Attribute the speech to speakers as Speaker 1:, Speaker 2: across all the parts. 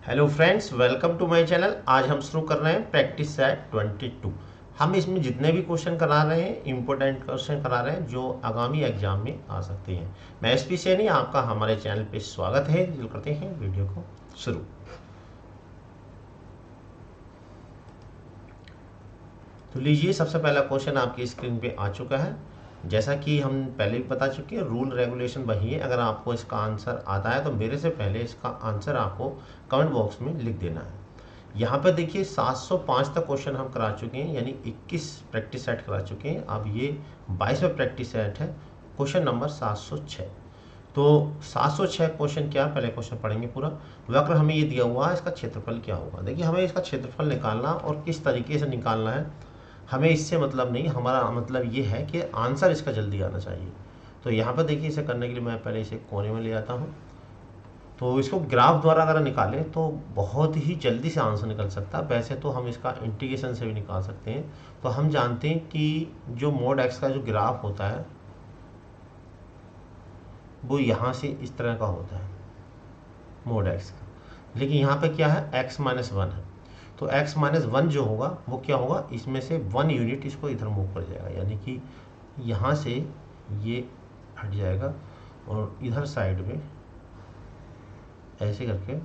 Speaker 1: Hello friends, welcome to my channel. आज हम शुरू कर रहे हैं प्रैक्टिस सेट 22। हम इसमें जितने भी क्वेश्चन करा रहे हैं इंपॉर्टेंट क्वेश्चन करा रहे हैं जो आगामी एग्जाम में आ सकते हैं। मैं एसपी सैनी, आपका हमारे चैनल पे स्वागत है। जो करते हैं वीडियो को शुरू। तो लीजिए, सबसे पहला क्वेश्चन आपकी स्क्रीन पे आ चुका है। जैसा कि हम पहले भी बता चुके हैं, रूल रेगुलेशन वही है। अगर आपको इसका आंसर आता है तो मेरे से पहले इसका आंसर आपको कमेंट बॉक्स में लिख देना है। यहाँ पर देखिए 705 तक क्वेश्चन हम करा चुके हैं, यानी 21 प्रैक्टिस सेट करा चुके हैं। अब ये 22वां प्रैक्टिस सेट है, क्वेश्चन नंबर 706। तो 706 क्वेश्चन क्या, पहले क्वेश्चन पढ़ेंगे पूरा। वक्र हमें ये दिया हुआ है, इसका क्षेत्रफल क्या होगा। देखिए, हमें इसका क्षेत्रफल निकालना और किस तरीके से निकालना है हमें इससे मतलब नहीं। हमारा मतलब ये है कि आंसर इसका जल्दी आना चाहिए। तो यहाँ पर देखिए, इसे करने के लिए मैं पहले इसे कोने में ले आता हूँ। तो इसको ग्राफ द्वारा अगर निकालें तो बहुत ही जल्दी से आंसर निकल सकता है। वैसे तो हम इसका इंटीग्रेशन से भी निकाल सकते हैं। तो हम जानते हैं कि जो मोड एक्स का जो ग्राफ होता है वो यहाँ से इस तरह का होता है, मोड एक्स का। लेकिन यहाँ पे क्या है, x माइनस वन है। तो x माइनस वन जो होगा वो क्या होगा, इसमें से 1 यूनिट इसको इधर मूव कर जाएगा, यानी कि यहाँ से ये हट जाएगा और इधर साइड में ऐसे करके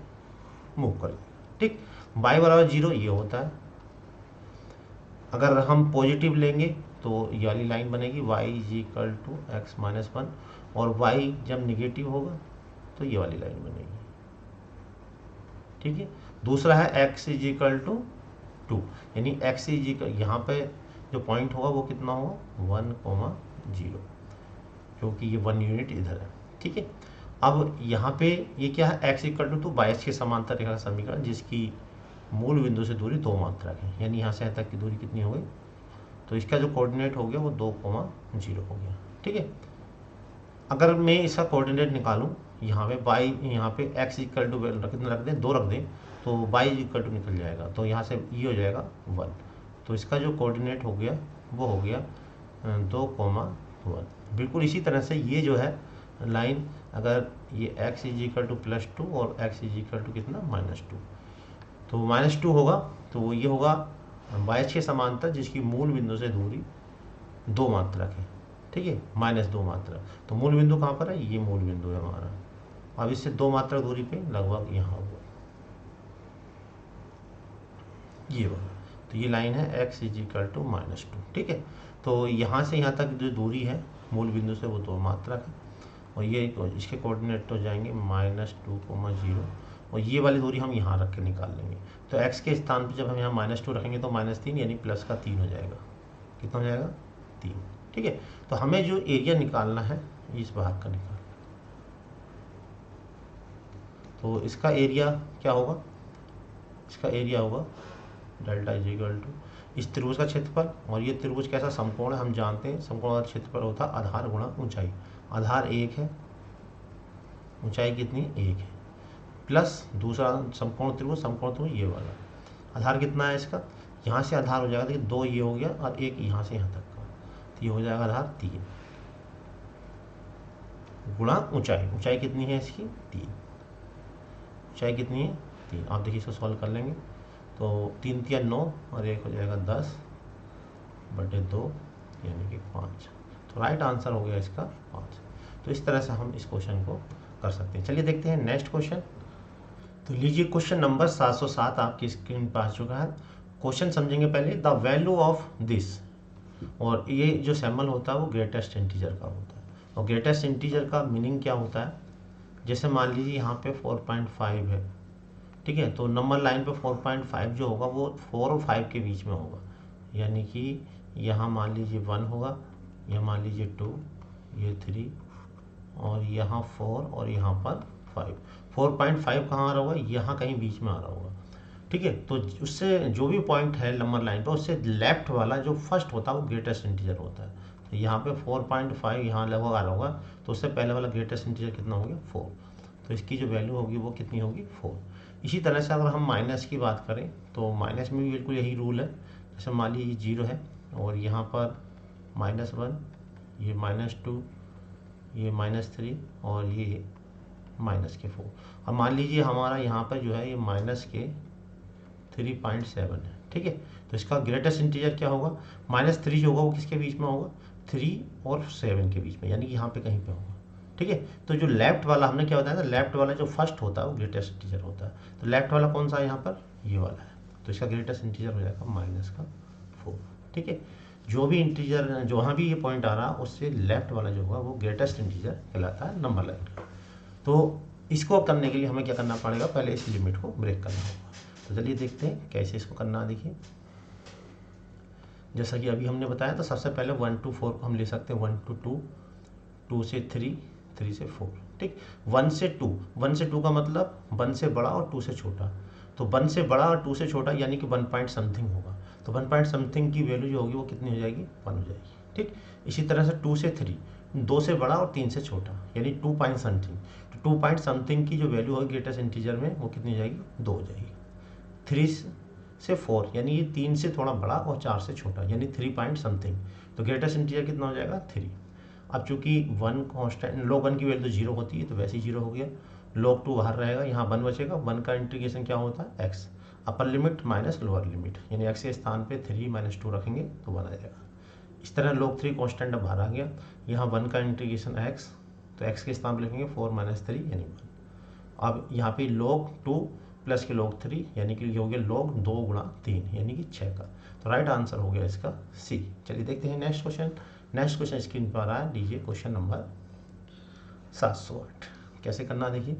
Speaker 1: मूव कर जाएगा। ठीक, y बराबर 0 ये होता है। अगर हम पॉजिटिव लेंगे तो ये वाली लाइन बनेगी, y is equal to x minus one, और y जब निगेटिव होगा तो ये वाली लाइन बनेगी। ठीक है, दूसरा है x इज इक्वल टू 2, यानी x इज इक्वल, यहाँ पे जो पॉइंट होगा वो कितना होगा 1,0, क्योंकि ये 1 यूनिट इधर है। ठीक है, अब यहाँ पे ये क्या है, x इक्वल टू 22 के समांतर रेखा का समीकरण जिसकी मूल बिंदु से दूरी 2 मात्रक है, यानी यहाँ से यहाँ तक की दूरी कितनी हो गई। तो इसका जो कोऑर्डिनेट हो गया वो 2,0 हो गया। ठीक है, अगर मैं इसका कोऑर्डिनेट निकालूं, यहाँ पे y, यहाँ पे x इक्वल टू कितना रख दें, 2 रख दें, तो y इक्वल टू निकल जाएगा। तो यहाँ से ये हो जाएगा 1। तो इसका जो कोऑर्डिनेट हो गया वो हो गया 2,1। बिल्कुल इसी तरह से ये जो है लाइन, अगर ये x इज इक्वल टू +2 और x इज इक्वल टू कितना -2, तो -2 होगा। तो ये होगा y के समांतर जिसकी मूल बिंदु से दूरी 2 मात्रक है। ठीक है, -2 मात्रक। तो मूल बिंदु कहाँ पर है, ये मूल बिंदु है हमारा। अब इससे 2 मात्रक दूरी पे लगभग यहाँ होगा ये वाला। तो ये लाइन है x इज इक्वल टू -2। ठीक है, तो यहाँ से यहाँ तक जो दूरी है मूल बिंदु से वो 2 मात्रक है, और ये इसके कोऑर्डिनेट तो जाएंगे -2,0, और ये वाली दूरी हम यहाँ रख के निकाल लेंगे। तो x के स्थान पर जब हम यहाँ -2 रखेंगे तो -3, यानी प्लस का 3 हो जाएगा। कितना हो जाएगा, 3। ठीक है, तो हमें जो एरिया निकालना है इस भाग का निकालना। तो इसका एरिया क्या होगा, इसका एरिया होगा डेल्टा इज इक्वल टू इस त्रिभुज का क्षेत्रफल, और ये त्रिभुज कैसा समकोण है हम जानते हैं। समकोण का क्षेत्रफल होता है आधार गुणा ऊंचाई। आधार 1 है, ऊंचाई कितनी 1 है, प्लस दूसरा समकोण त्रिभुज ये वाला। आधार कितना है इसका, यहाँ से आधार हो जाएगा, देखिए 2 ये हो गया और 1 यहाँ से यहाँ तक का, तो ये हो जाएगा आधार 3 गुणा ऊंचाई। ऊंचाई कितनी है इसकी 3, ऊंचाई कितनी है 3। आप देखिए इसको सॉल्व कर लेंगे तो 3 3 9 और 1 हो जाएगा 10/2, यानी कि 5। तो राइट आंसर हो गया इसका 5। तो इस तरह से हम इस क्वेश्चन को कर सकते हैं। चलिए देखते हैं नेक्स्ट क्वेश्चन। तो लीजिए, क्वेश्चन नंबर 707 आपकी स्क्रीन पर आ चुका है। क्वेश्चन समझेंगे पहले। द वैल्यू ऑफ दिस, और ये जो सैम्बल होता है वो ग्रेटेस्ट इंटीजर का होता है। और ग्रेटेस्ट इंटीजर का मीनिंग क्या होता है, जैसे मान लीजिए यहाँ पे 4.5 है। ठीक है, तो नंबर लाइन पे 4.5 जो होगा वो 4 और 5 के बीच में होगा, यानी कि यहाँ मान लीजिए 1 होगा, यहाँ मान लीजिए 2, ये 3, और यहाँ 4 और यहाँ पर 5। 4.5 कहाँ आ रहा होगा, यहाँ कहीं बीच में आ रहा होगा। ठीक है, तो उससे जो भी पॉइंट है नंबर लाइन पर उससे लेफ्ट वाला जो फर्स्ट होता है वो ग्रेटेस्ट इंटीजर होता है। तो यहाँ पे 4.5 यहाँ लगभग आ रहा होगा, तो उससे पहले वाला ग्रेटेस्ट इंटीजर कितना हो गया 4। तो इसकी जो वैल्यू होगी वो कितनी होगी 4। इसी तरह से अगर हम माइनस की बात करें तो माइनस में भी बिल्कुल यही रूल है। जैसे मान लीजिए 0 है और यहाँ पर -1, ये -2, ये -3 और ये माइनस के 4। अब मान लीजिए हमारा यहाँ पर जो है ये माइनस के 3.7 है, ठीक है। तो इसका ग्रेटेस्ट इंटीजर क्या होगा, -3 जो होगा वो किसके बीच में होगा, 3 और 7 के बीच में, यानी कि यहाँ पे कहीं पे होगा, ठीक है। तो जो लेफ्ट वाला हमने क्या बताया था, लेफ्ट वाला जो फर्स्ट होता है वो ग्रेटेस्ट इंटीजर होता है। तो लेफ्ट वाला कौन सा है यहाँ पर, ये वाला है। तो इसका ग्रेटेस्ट इंटीजर हो जाएगा -4, ठीक है। जो भी इंटीजर जहाँ भी ये पॉइंट आ रहा है उससे लेफ्ट वाला जो होगा वो ग्रेटेस्ट इंटीजर कहलाता है नंबर लाइन का। तो इसको करने के लिए हमें क्या करना पड़ेगा, पहले इस लिमिट को ब्रेक करना होगा। तो चलिए देखते हैं कैसे इसको करना। देखिए जैसा कि अभी हमने बताया, तो सबसे पहले 1 to 4 को हम ले सकते हैं, 1 to 2, 2 से 3, 3 से 4, ठीक। 1 से 2 का मतलब 1 से बड़ा और 2 से छोटा। तो 1 से बड़ा और 2 से छोटा यानी कि 1 पॉइंट समथिंग होगा। तो 1 पॉइंट समथिंग की वैल्यू जो होगी वो कितनी हो जाएगी, 1 हो जाएगी, ठीक। इसी तरह से 2 से 3, 2 से बड़ा और 3 से छोटा यानी 2 पॉइंट समथिंग। तो 2 पॉइंट समथिंग की जो वैल्यू होगी ग्रेटेस्ट इंटीजर में वो कितनी हो जाएगी, 2 हो जाएगी। 3 से 4 यानी ये 3 से थोड़ा बड़ा और 4 से छोटा यानी 3 पॉइंट समथिंग। तो ग्रेटेस्ट इंटीजर कितना हो जाएगा, 3। अब चूंकि 1 कॉन्स्टेंट, log 1 की वैल्यू तो 0 होती है तो वैसे ही 0 हो गया। log 2 बाहर रहेगा, यहाँ 1 बचेगा। 1 का इंटीग्रेशन क्या होता है, x, अपर लिमिट माइनस लोअर लिमिट, यानी x के स्थान पे 3 - 2 रखेंगे तो 1 आ जाएगा। इस तरह log 3 कॉन्स्टेंट अब बाहर आ गया, यहाँ 1 का इंटीग्रेशन x, तो x के स्थान पर लिखेंगे 4 - 3 यानी 1। अब यहाँ पे log 2 प्लस के log 3 यानी कि हो गया log 2 गुणा 3 यानी कि 6 का। तो राइट आंसर हो गया इसका सी। चलिए देखते हैं next question. Next question screen पर आ रहा है, लीजिए क्वेश्चन नंबर 708। कैसे करना देखिए,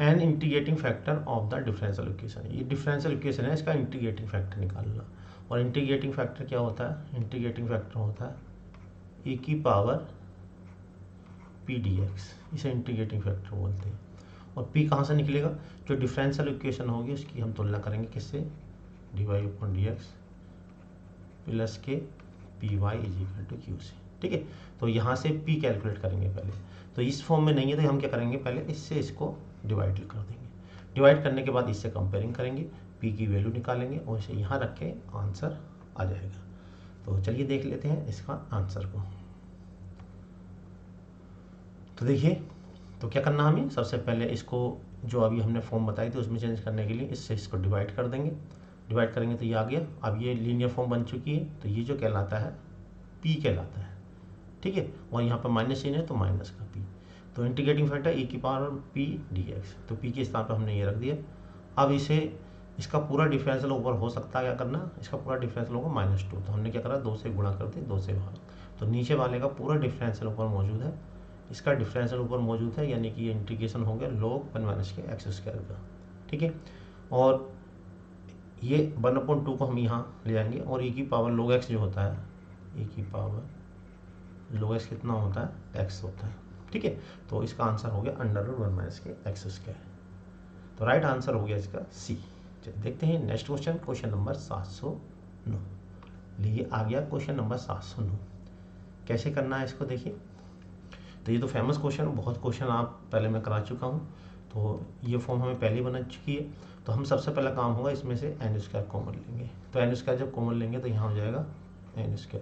Speaker 1: an integrating factor of the differential equation. ये डिफरेंशियल इक्वेशन है, इसका इंटीग्रेटिंग फैक्टर निकालना। और इंटीग्रेटिंग फैक्टर क्या होता है, इंटीग्रेटिंग फैक्टर होता है e की पावर p dx, इसे इंटीग्रेटिंग फैक्टर बोलते हैं। और p कहाँ से निकलेगा, जो डिफरेंशियल इक्वेशन होगी उसकी हम तुलना करेंगे किससे, dy/dx प्लस के py = q से, ठीक है। तो यहाँ से p कैलकुलेट करेंगे पहले। तो इस फॉर्म में नहीं है तो हम क्या करेंगे, पहले इससे इसको डिवाइड कर देंगे। डिवाइड करने के बाद इससे कंपेयरिंग करेंगे, p की वैल्यू निकालेंगे और इसे यहाँ रख के आंसर आ जाएगा। तो चलिए देख लेते हैं इसका आंसर को। तो देखिए, तो क्या करना हमें, सबसे पहले इसको जो अभी हमने फॉर्म बताई थी उसमें चेंज करने के लिए इससे इसको डिवाइड कर देंगे। डिवाइड करेंगे तो ये आ गया। अब ये लीनियर फॉर्म बन चुकी है, तो ये जो कहलाता है p कहलाता है, ठीक है। और यहाँ पर माइनस चिन्ह है तो माइनस का p। तो इंटीग्रेटिंग फैक्टर e की पावर p dx, तो p के स्थान पर हमने ये रख दिया। अब इसे, इसका पूरा डिफरेंशियल ऊपर हो सकता है, क्या करना, इसका पूरा डिफरेंशियल होगा -2, तो हमने क्या करा, 2 से गुणा कर दिया, 2 से भाग। तो नीचे वाले का पूरा डिफरेंशियल ऊपर मौजूद है, इसका डिफरेंशियल ऊपर मौजूद है, यानी कि ये इंटीग्रेशन हो गया log 1 - के x² का, ठीक है। और ये 1/2 को हम यहाँ ले जाएंगे और e की पावर log x जो होता है, e की पावर log x कितना होता है, x होता है, ठीक है। तो इसका आंसर हो गया √1 - के x²। तो राइट आंसर हो गया इसका सी। चलिए देखते हैं नेक्स्ट क्वेश्चन, क्वेश्चन नंबर 709। लीजिए आ गया क्वेश्चन नंबर 709। कैसे करना है इसको देखिए। तो ये तो फेमस क्वेश्चन है, बहुत क्वेश्चन आप पहले मैं करा चुका हूँ, तो ये फॉर्म हमें पहले बना चुकी है। तो हम सबसे पहला काम होगा, इसमें से n² कॉमन लेंगे। तो n² जब कॉमन लेंगे तो यहाँ हो जाएगा n²,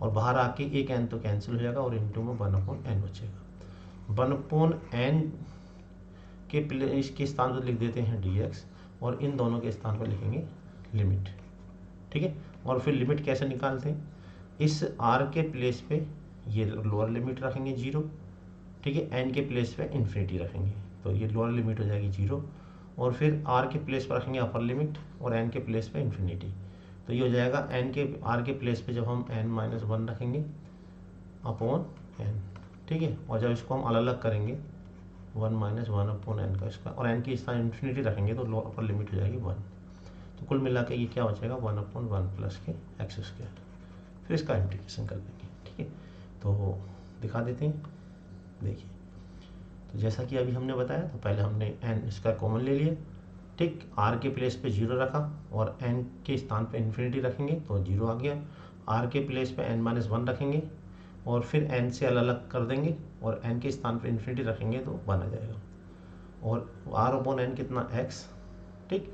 Speaker 1: और बाहर आके एक n तो कैंसिल हो जाएगा और इंटू में 1/n बचेगा। 1/n के इसके स्थान पर लिख देते हैं dx, और इन दोनों के स्थान पर लिखेंगे लिमिट, ठीक है। और फिर लिमिट कैसे निकालते हैं, इस r के प्लेस पे ये लोअर लिमिट रखेंगे 0, ठीक है। n के प्लेस पे इन्फिनिटी रखेंगे, तो ये लोअर लिमिट हो जाएगी 0, और फिर r के प्लेस पर रखेंगे अपर लिमिट और n के प्लेस पे इन्फिनिटी। तो ये हो जाएगा r के प्लेस पे जब हम n-1 रखेंगे अपॉन n, ठीक है। और जब इसको हम अलग अलग करेंगे 1 - 1/n का इसका, और n की स्थान इन्फिनिटी रखेंगे तो लो अपर लिमिट हो जाएगी 1। तो कुल मिला के ये क्या बचेगा, 1/1 प्लस के x²। फिर इसका इंटीग्रेशन कर देंगे, ठीक है। तो दिखा देते हैं, देखिए। तो जैसा कि अभी हमने बताया, तो पहले हमने n² कॉमन ले लिया, ठीक। r के प्लेस पे 0 रखा और n के स्थान पे इन्फिनिटी रखेंगे तो 0 आ गया। r के प्लेस पे n-1 रखेंगे और फिर n से अलग अलग कर देंगे और n के स्थान पे इन्फिनिटी रखेंगे तो 1 आ जाएगा। और r/n कितना, x, ठीक।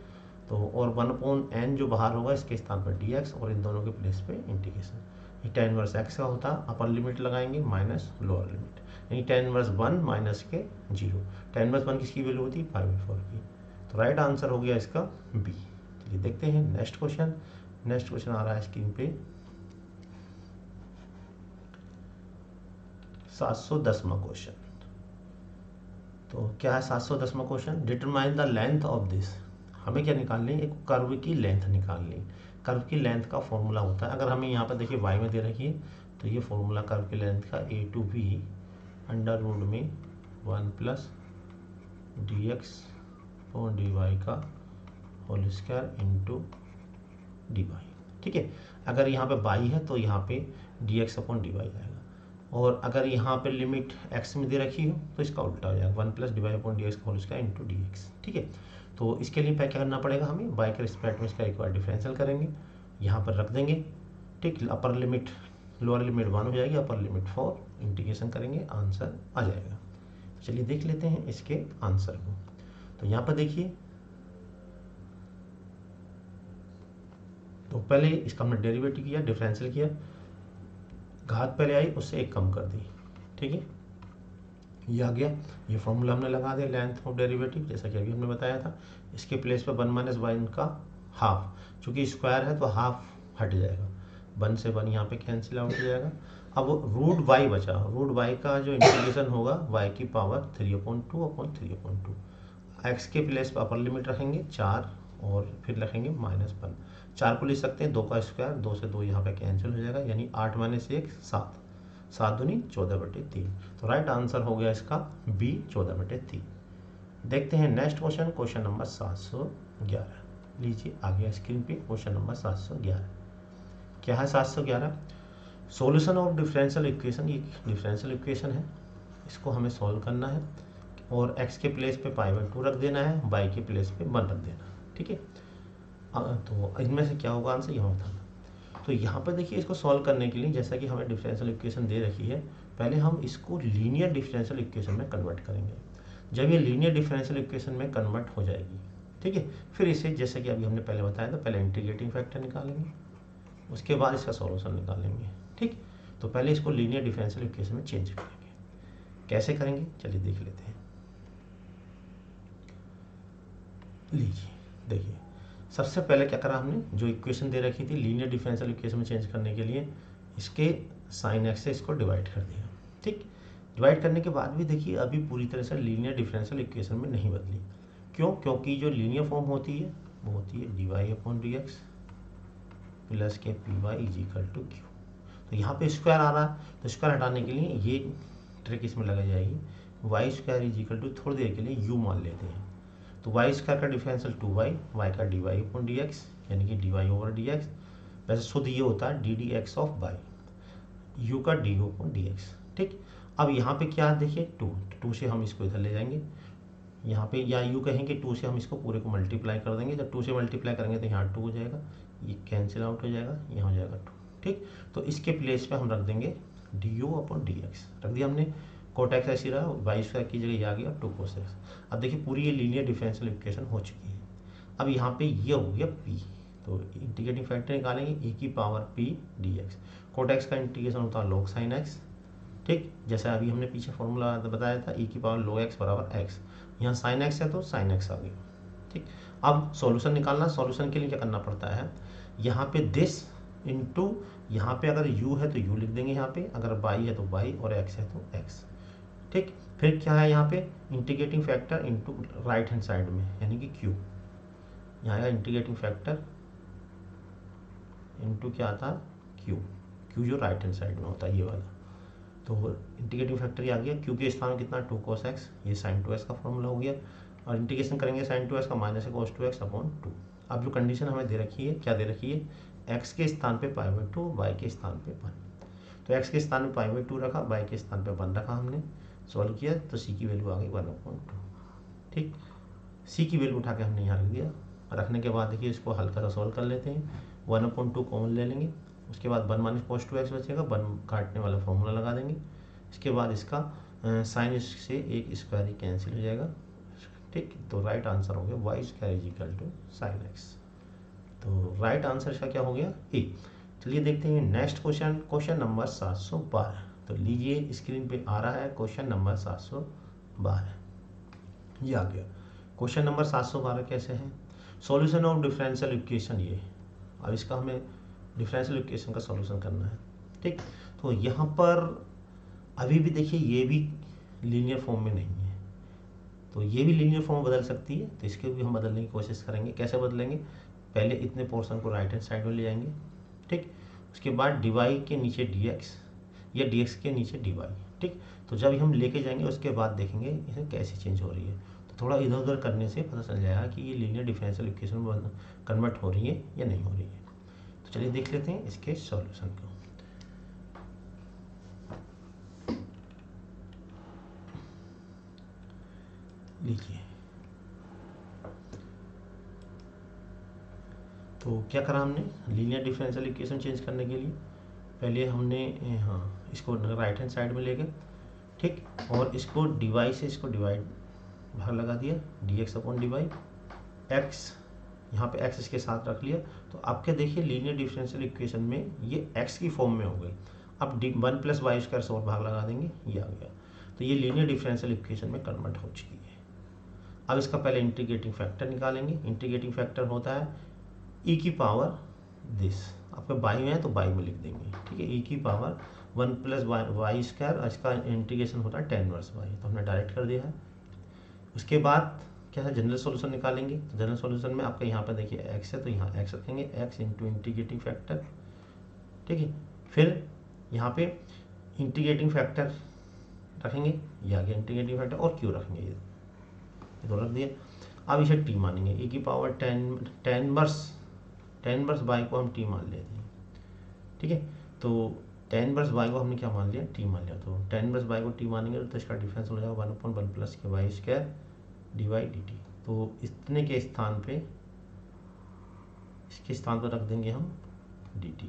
Speaker 1: तो और 1/n जो बाहर होगा इसके स्थान पर dx, और इन दोनों के प्लेस पे इंटीग्रेशन। ये tan इनवर्स x का होता, अपर लिमिट लगाएंगे माइनस लोअर लिमिट, यानी tan इनवर्स 1 माइनस के 0। tan इनवर्स 1 किसकी वैल्यू होती है, π/4 की। तो राइट आंसर हो गया इसका बी। चलिए देखते हैं नेक्स्ट क्वेश्चन। नेक्स्ट क्वेश्चन आ रहा है स्क्रीन पे 710वां क्वेश्चन। तो क्या है 710वां question, determine the length of this. हमें क्या निकालनी है, एक कर्व की लेंथ निकालनी है। कर्व की लेंथ का फॉर्मूला होता है, अगर हमें यहाँ पर देखिए y में दे रखी है, तो ये फॉर्मूला कर्व की लेंथ का a to b under root में 1 प्लस dx और dy का होल स्क्वायर इंटू dy। ठीक है, अगर यहाँ पे y है तो यहाँ पे dx अपॉन dy आएगा, और अगर यहाँ पे लिमिट x में दे रखी हो तो इसका उल्टा हो जाएगा, 1 प्लस dy अपॉन dx का होल स्क्वायर इंटू dx। ठीक है, तो इसके लिए क्या करना पड़ेगा हमें, y के रिस्पेक्ट में इसका एक बार डिफरेंशियल करेंगे, यहाँ पर रख देंगे। ठीक, अपर लिमिट लोअर लिमिट 1 हो जाएगी, अपर लिमिट 4, इंटीग्रेशन करेंगे, आंसर आ जाएगा। तो चलिए देख लेते हैं इसके आंसर को। तो यहाँ पर देखिए, तो पहले इसका हमने डेरिवेटिव किया, डिफरेंशियल किया, घात पहले आई उससे एक कम कर दी। ठीक है, ये आ गया, ये फॉर्मूला हमने लगा दिया लेंथ ऑफ डेरिवेटिव, जैसा कि अभी हमने बताया था। इसके प्लेस पर 1 माइनस वाई का हाफ, चूंकि स्क्वायर है तो हाफ हट जाएगा, 1 से 1 यहाँ पे कैंसिल आउट हो जाएगा। अब रूट वाई बचा, रूट वाई का जो इंटीग्रेशन होगा y की पावर 3/2 अपॉन 3/2। x के प्लेस पर अपर लिमिट रखेंगे 4 और फिर रखेंगे -1। 4 को लिख सकते हैं 2 का स्क्वायर, 2 से 2 यहाँ पे कैंसिल हो जाएगा, यानी 8 माइनस 1 7, 7 दूनी 14/3। तो राइट आंसर हो गया इसका बी 14/3। देखते हैं नेक्स्ट क्वेश्चन, क्वेश्चन नंबर 711। लीजिए आ गया स्क्रीन पे क्वेश्चन नंबर 711। क्या है 711, सॉल्यूशन ऑफ डिफरेंशियल इक्वेशन। ये डिफरेंशियल इक्वेशन है, इसको हमें सॉल्व करना है, और x के प्लेस पे π/2 रख देना है, y के प्लेस पे 1 रख देना है। ठीक है, तो इनमें से क्या होगा आंसर, यहाँ बताना। तो यहाँ पर देखिए, इसको सॉल्व करने के लिए जैसा कि हमें डिफरेंशियल इक्वेशन दे रखी है, पहले हम इसको लीनियर डिफरेंशियल इक्वेशन में कन्वर्ट करेंगे। जब ये लीनियर डिफरेंशियल इक्वेशन में कन्वर्ट हो जाएगी, ठीक है, फिर इसे जैसे कि अभी हमने पहले बताया था, पहले इंटीग्रेटिंग फैक्टर निकालेंगे, उसके बाद इसका सॉल्यूशन निकालेंगे। ठीक, तो पहले इसको लीनियर डिफरेंशियल इक्वेशन में चेंज करेंगे। कैसे करेंगे चलिए देख लेते हैं। लीजिए देखिए, सबसे पहले क्या करा हमने, जो इक्वेशन दे रखी थी लीनियर डिफरेंशियल इक्वेशन में चेंज करने के लिए, इसके साइन एक्स से इसको डिवाइड कर दिया। ठीक, डिवाइड करने के बाद भी देखिए अभी पूरी तरह से लीनियर डिफरेंशियल इक्वेशन में नहीं बदली। क्यों, क्योंकि जो लीनियर फॉर्म होती है वो होती है dy/dx प्लस के py is equal to q। तो यहाँ पे स्क्वायर आ रहा है, तो स्क्वायर हटाने के लिए ये ट्रिक इसमें लगाई जाएगी, y² इज इक्वल टू थोड़ी देर के लिए u मान लेते हैं। तो y² का डिफरेंशियल 2y, y का dy/dx यानी कि dy/dx। वैसे शुद्ध ये होता है ddx ऑफ y, u का du/dx। ठीक, अब यहाँ पे क्या देखिए 2 से हम इसको इधर ले जाएंगे, यहाँ पे या u कहेंगे 2 से हम इसको पूरे को मल्टीप्लाई कर देंगे। जब 2 से मल्टीप्लाई करेंगे तो यहाँ 2 हो जाएगा, ये कैंसिल आउट हो जाएगा, यहाँ हो जाएगा 2। ठीक, तो इसके प्लेस पे हम रख देंगे du/dx, रख दिया हमने। cot x ऐसी रहा, y² की जगह ये आ गया 2 cos x। अब देखिए पूरी ये लीनियर डिफरेंशियल इक्वेशन हो चुकी है। अब यहाँ पे ये हो गया p, तो इंटीग्रेटिंग फैक्टर निकालेंगे e की power p dx। cot x का इंटीग्रेशन होता है log sin x। ठीक, जैसा अभी हमने पीछे फॉर्मूला बताया था, e की पावर log x बराबर x, यहाँ sin x है तो sin x आ गई। ठीक, अब सॉल्यूशन निकालना, सॉल्यूशन के लिए क्या करना पड़ता है, यहाँ पे दिस इंटू, यहाँ पे अगर u है तो u लिख देंगे, यहाँ पे अगर y है तो y और x है तो x। ठीक, फिर क्या है यहाँ पे integrating factor into right hand side में यानी कि q, यहाँ आएगा इंटीग्रेटिंग फैक्टर इंटू क्या आता है q जो राइट हैंड साइड में होता है ये वाला। तो इंटीग्रेटिंग फैक्टर ये आ गया, q के स्थान में कितना 2 cos x, ये sin 2x का फॉर्मूला हो गया, और इंटीग्रेशन करेंगे sin 2x का माइनस cos 2x अपॉन 2। अब जो कंडीशन हमें दे रखी है, क्या दे रखी है, x के स्थान पे π/2, y के स्थान पे 1। तो x के स्थान पे π/2 रखा, y के स्थान पे 1 रखा, हमने सॉल्व किया तो c की वैल्यू आ गई 1/2। ठीक, c की वैल्यू उठा के हमने यहाँ रख दिया। रखने के बाद देखिए इसको हल्का सा सॉल्व कर लेते हैं, 1/2 कॉमन ले लेंगे, उसके बाद 1 माइनस cos 2x बचेगा, 1 काटने वाला फॉर्मूला लगा देंगे। इसके बाद इसका साइन से एक स्क्वायर ही कैंसिल हो जाएगा। ठीक, तो राइट आंसर हो गया y² is equal to sin x। तो राइट आंसर इसका क्या हो गया ए। चलिए देखते हैं नेक्स्ट क्वेश्चन, क्वेश्चन नंबर 712। तो लीजिए स्क्रीन पे आ रहा है क्वेश्चन नंबर 712, ये आ गया। क्वेश्चन नंबर 712 कैसे है, सॉल्यूशन ऑफ डिफरेंशियल इक्वेशन। ये अब इसका हमें डिफरेंशियल इक्वेशन का सॉल्यूशन करना है, ठीक। तो यहाँ पर अभी भी देखिए ये भी लीनियर फॉर्म में नहीं है, तो ये भी लीनियर फॉर्म बदल सकती है, तो इसके भी हम बदलने की कोशिश करेंगे। कैसे बदलेंगे, पहले इतने पोर्शन को राइट हैंड साइड में ले जाएंगे, ठीक। उसके बाद डीवाई के नीचे डीएक्स या डीएक्स के नीचे डीवाई, ठीक। तो जब हम लेके जाएंगे उसके बाद देखेंगे इसे कैसे चेंज हो रही है। तो थोड़ा इधर उधर करने से पता चल जाएगा कि ये लीनियर डिफरेंशियल इक्वेशन में कन्वर्ट हो रही है या नहीं हो रही है। तो चलिए देख लेते हैं इसके सॉल्यूशन को। लीजिए, तो क्या करा हमने, लीनियर डिफरेंशियल इक्वेशन चेंज करने के लिए पहले हमने इसको राइट हैंड साइड में ले गए, ठीक। और इसको डिवाई से इसको डिवाइड भाग लगा दिया, dx अपॉन डिवाई x, यहाँ पे x इसके साथ रख लिया। तो आपके देखिए लीनियर डिफरेंशियल इक्वेशन में ये x की फॉर्म में हो गई। अब 1 + y² से और भाग लगा देंगे, ये आ गया। तो ये लीनियर डिफरेंशियल इक्वेशन में कन्वर्ट हो चुकी है। अब इसका पहले इंटीग्रेटिंग फैक्टर निकालेंगे। इंटीग्रेटिंग फैक्टर होता है e की पावर दिस, आपके बाई में है तो बाई में लिख देंगे, ठीक है। e की पावर 1 + y², इसका इंटीग्रेशन होता है tan इनवर्स y, तो हमने डायरेक्ट कर दिया है। उसके बाद क्या है, जनरल सॉल्यूशन निकालेंगे। तो जनरल सॉल्यूशन में आपका यहाँ पर देखिए x है, तो यहाँ x रखेंगे, x इंटू इंटीग्रेटिंग फैक्टर, ठीक है। फिर यहाँ पे इंटीग्रेटिंग फैक्टर रखेंगे, ये आ गया इंटीग्रेटिंग फैक्टर, और q रखेंगे, ये तो रख दिया। अब इसे t मानेंगे, e की पावर tan इनवर्स y को हम t मान लेते हैं, ठीक है। तो tan इनवर्स y को हमने क्या मान लिया, t मान लिया। तो tan इनवर्स y को t मानेंगे तो इसका डिफरेंस हो जाएगा 1/1 + y² dy dt। तो इतने के स्थान पे, इसके स्थान पर रख देंगे हम dt,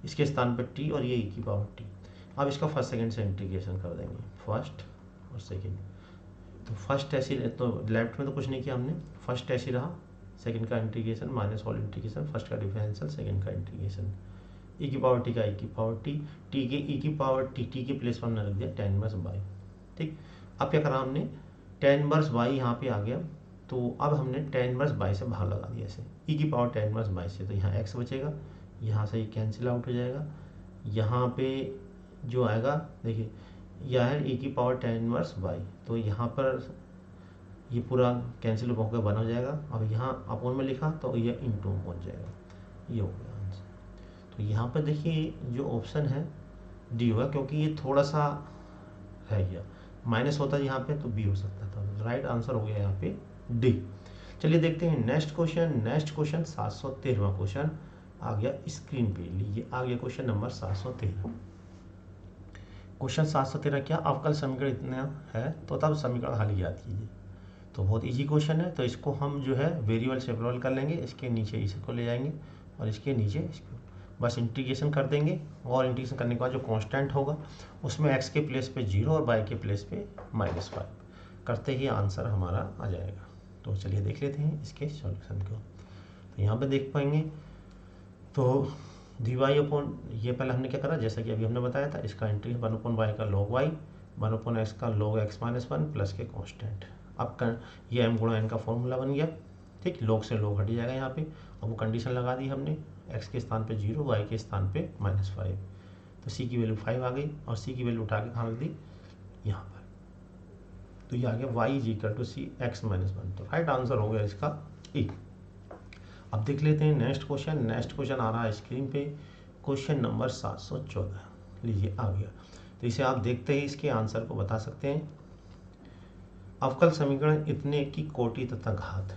Speaker 1: इसके स्थान पर t, और ये e की पावर t। अब इसका फर्स्ट सेकंड से इंटीग्रेशन कर देंगे, फर्स्ट और सेकंड। तो फर्स्ट ऐसी, तो लेफ्ट में तो कुछ नहीं किया हमने, फर्स्ट ऐसी रहा, सेकंड का integration minus all integration, first का डिफरेंशियल, सेकंड का इंटीग्रेशन, e की पावर t का e की पावर t, t के e की पावर t के प्लेस पर हमने रख दिया tan इनवर्स y, ठीक। अब क्या करा हमने, tan इनवर्स y यहाँ पे आ गया, तो अब हमने tan इनवर्स y से भाग लगा दिया ऐसे, e की पावर tan इनवर्स y से, तो यहाँ x बचेगा, यहाँ से ये कैंसिल आउट हो जाएगा। यहाँ पे जो आएगा देखिए, यह है e की पावर tan इनवर्स y, तो यहाँ पर ये पूरा कैंसिल होकर 1 हो जाएगा। अब यहाँ अपोन में लिखा तो ये इंटू में पहुँच जाएगा, ये हो गया आंसर। तो यहाँ पर देखिए जो ऑप्शन है डी होगा, क्योंकि ये थोड़ा सा रह गया, माइनस होता है यहाँ पे तो बी हो सकता था। राइट आंसर हो गया यहाँ पे डी। चलिए देखते हैं नेक्स्ट क्वेश्चन। नेक्स्ट क्वेश्चन 713वां क्वेश्चन आ गया स्क्रीन पे, लीजिए आ गया क्वेश्चन नंबर 713। क्वेश्चन 713 क्या, अवकल समीकरण इतना है तो तब समीकरण हल याद कीजिए। तो बहुत इजी क्वेश्चन है, तो इसको हम जो है वेरिएबल सेपरेबल कर लेंगे, इसके नीचे इसको ले जाएंगे और इसके नीचे इसको बस इंटीग्रेशन कर देंगे। और इंटीग्रेशन करने के बाद जो कांस्टेंट होगा उसमें x के प्लेस पे 0 और y के प्लेस पे -5 करते ही आंसर हमारा आ जाएगा। तो चलिए देख लेते हैं इसके सॉल्यूशन को। तो यहाँ पे देख पाएंगे, तो dy अपॉन, ये पहले हमने क्या करा, जैसा कि अभी हमने बताया था, इसका इंटीग्रेशन 1/y का log y, 1/x का log x-1 प्लस के कांस्टेंट। अब ये m गुणा n का फॉर्मूला बन गया, ठीक। log से log हट जाएगा यहाँ पे। अब वो कंडीशन लगा दी हमने, x के स्थान पे 0, y के स्थान पे -5, तो c की वैल्यू 5 आ गई, और c की वैल्यू उठा के कहाँ रख दी, यहाँ पर। तो ये आ गया y = c x-1, तो राइट आंसर हो गया इसका e। अब देख लेते हैं नेक्स्ट क्वेश्चन। नेक्स्ट क्वेश्चन आ रहा है स्क्रीन पे, क्वेश्चन नंबर 714, लीजिए आ गया। तो इसे आप देखते ही इसके आंसर को बता सकते हैं। अवकल समीकरण इतने की कोटि तथा घात।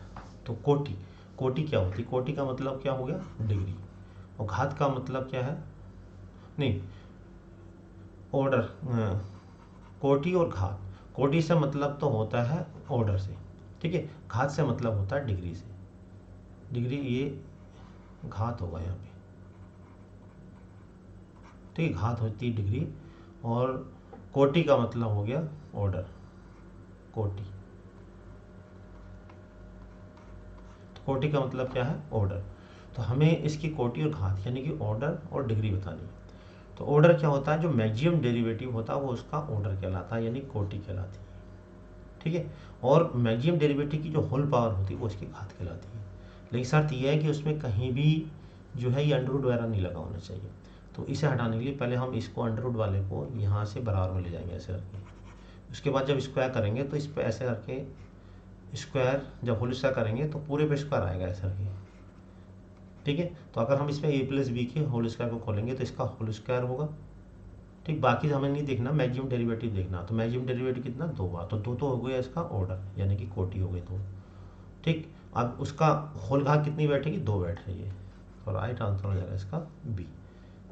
Speaker 1: तो कोटि क्या होती है, कोटि का मतलब क्या हो गया, डिग्री, और घात का मतलब क्या है, नहीं ऑर्डर, कोटि और घात, कोटि से मतलब तो होता है ऑर्डर से, ठीक है। घात से मतलब होता है डिग्री से, डिग्री ये घात होगा यहाँ पे, ठीक है, घात होती है डिग्री। और कोटि का मतलब हो गया ऑर्डर, कोटि, कोटि का मतलब क्या है, ऑर्डर। तो हमें इसकी कोटि और घात यानी कि ऑर्डर और डिग्री बतानी है। तो ऑर्डर क्या होता है, जो मैक्सिमम डेरिवेटिव होता है वो उसका ऑर्डर कहलाता है, यानी कोटि कहलाती है, ठीक है। और मैक्सिमम डेरिवेटिव की जो होल पावर होती है वो उसकी घात कहलाती है। लेकिन शर्त यह है कि उसमें कहीं भी जो है ये अंडर रूट वगैरह नहीं लगा होना चाहिए। तो इसे हटाने के लिए पहले हम इसको अंडर रूट वाले को यहाँ से बराबर में ले जाएंगे ऐसे करके। उसके बाद जब स्क्वायर करेंगे तो इस पर ऐसे करके स्क्वायर, जब होल स्क्वायर करेंगे तो पूरे पे स्क्वायर आएगा ऐसे करके, ठीक है। तो अगर हम इसमें a प्लस बी के होल स्क्वायर को खोलेंगे तो इसका होल स्क्वायर होगा, ठीक। बाकी हमें नहीं देखना, मैक्सिमम डेरिवेटिव देखना। तो मैक्सिमम डेरिवेटिव कितना, 2 बार, तो 2 तो हो गया इसका ऑर्डर यानी कि कोटि हो गई 2, ठीक। अब उसका होल घात कितनी बैठेगी, 2 बैठ रही है, तो राइट आंसर हो जाएगा इसका बी।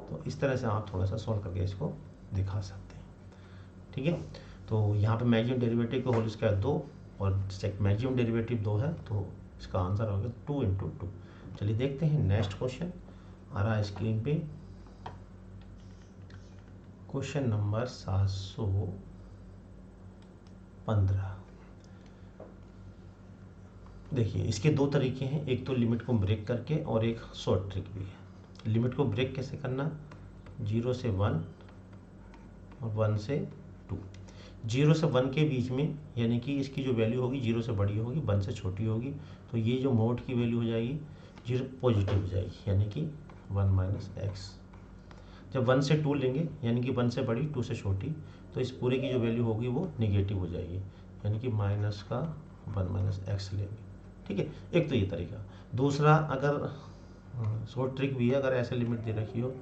Speaker 1: तो इस तरह से आप थोड़ा सा सॉल्व करके इसको दिखा सकते हैं, ठीक है। तो यहाँ पे मैक्सिमम डेरिवेटिव का होल स्क्वायर 2 और मैक्सिमम डेरिवेटिव 2 है, तो इसका आंसर हो गया 2 × 2। चलिए देखते हैं नेक्स्ट क्वेश्चन आ रहा है स्क्रीन पे। Question number 715। देखिए इसके 2 तरीके हैं, एक तो लिमिट को ब्रेक करके और एक शॉर्ट ट्रिक भी है। लिमिट को ब्रेक कैसे करना, 0 से 1 और 1 से 2। 0 से 1 के बीच में यानी कि इसकी जो वैल्यू होगी 0 से बड़ी होगी, 1 से छोटी होगी, तो ये जो मोड की वैल्यू हो जाएगी 0 पॉजिटिव हो जाएगी, यानी कि 1 - x। जब 1 से 2 लेंगे यानी कि 1 से बड़ी 2 से छोटी, तो इस पूरे की जो वैल्यू होगी वो निगेटिव हो जाएगी, यानी कि माइनस का 1 - x लेंगे, ठीक है। एक तो ये तरीका। दूसरा, अगर शॉर्ट ट्रिक भी है, अगर ऐसे लिमिट दे रखी हो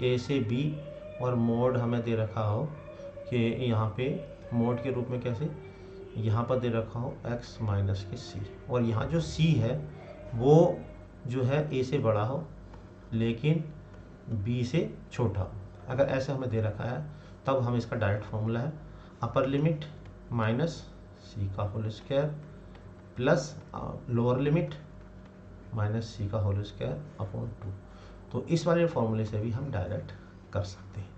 Speaker 1: a से b और मोड हमें दे रखा हो कि यहाँ पे मोड के रूप में कैसे, यहाँ पर दे रखा हो x - के c, और यहाँ जो c है वो जो है a से बड़ा हो लेकिन b से छोटा हो। अगर ऐसे हमें दे रखा है तब हम इसका डायरेक्ट फॉर्मूला है अपर लिमिट माइनस c का whole square plus lower limit minus c का होल स्क्वायर अपॉन 2। तो इस वाले फॉर्मूले से भी हम डायरेक्ट कर सकते हैं,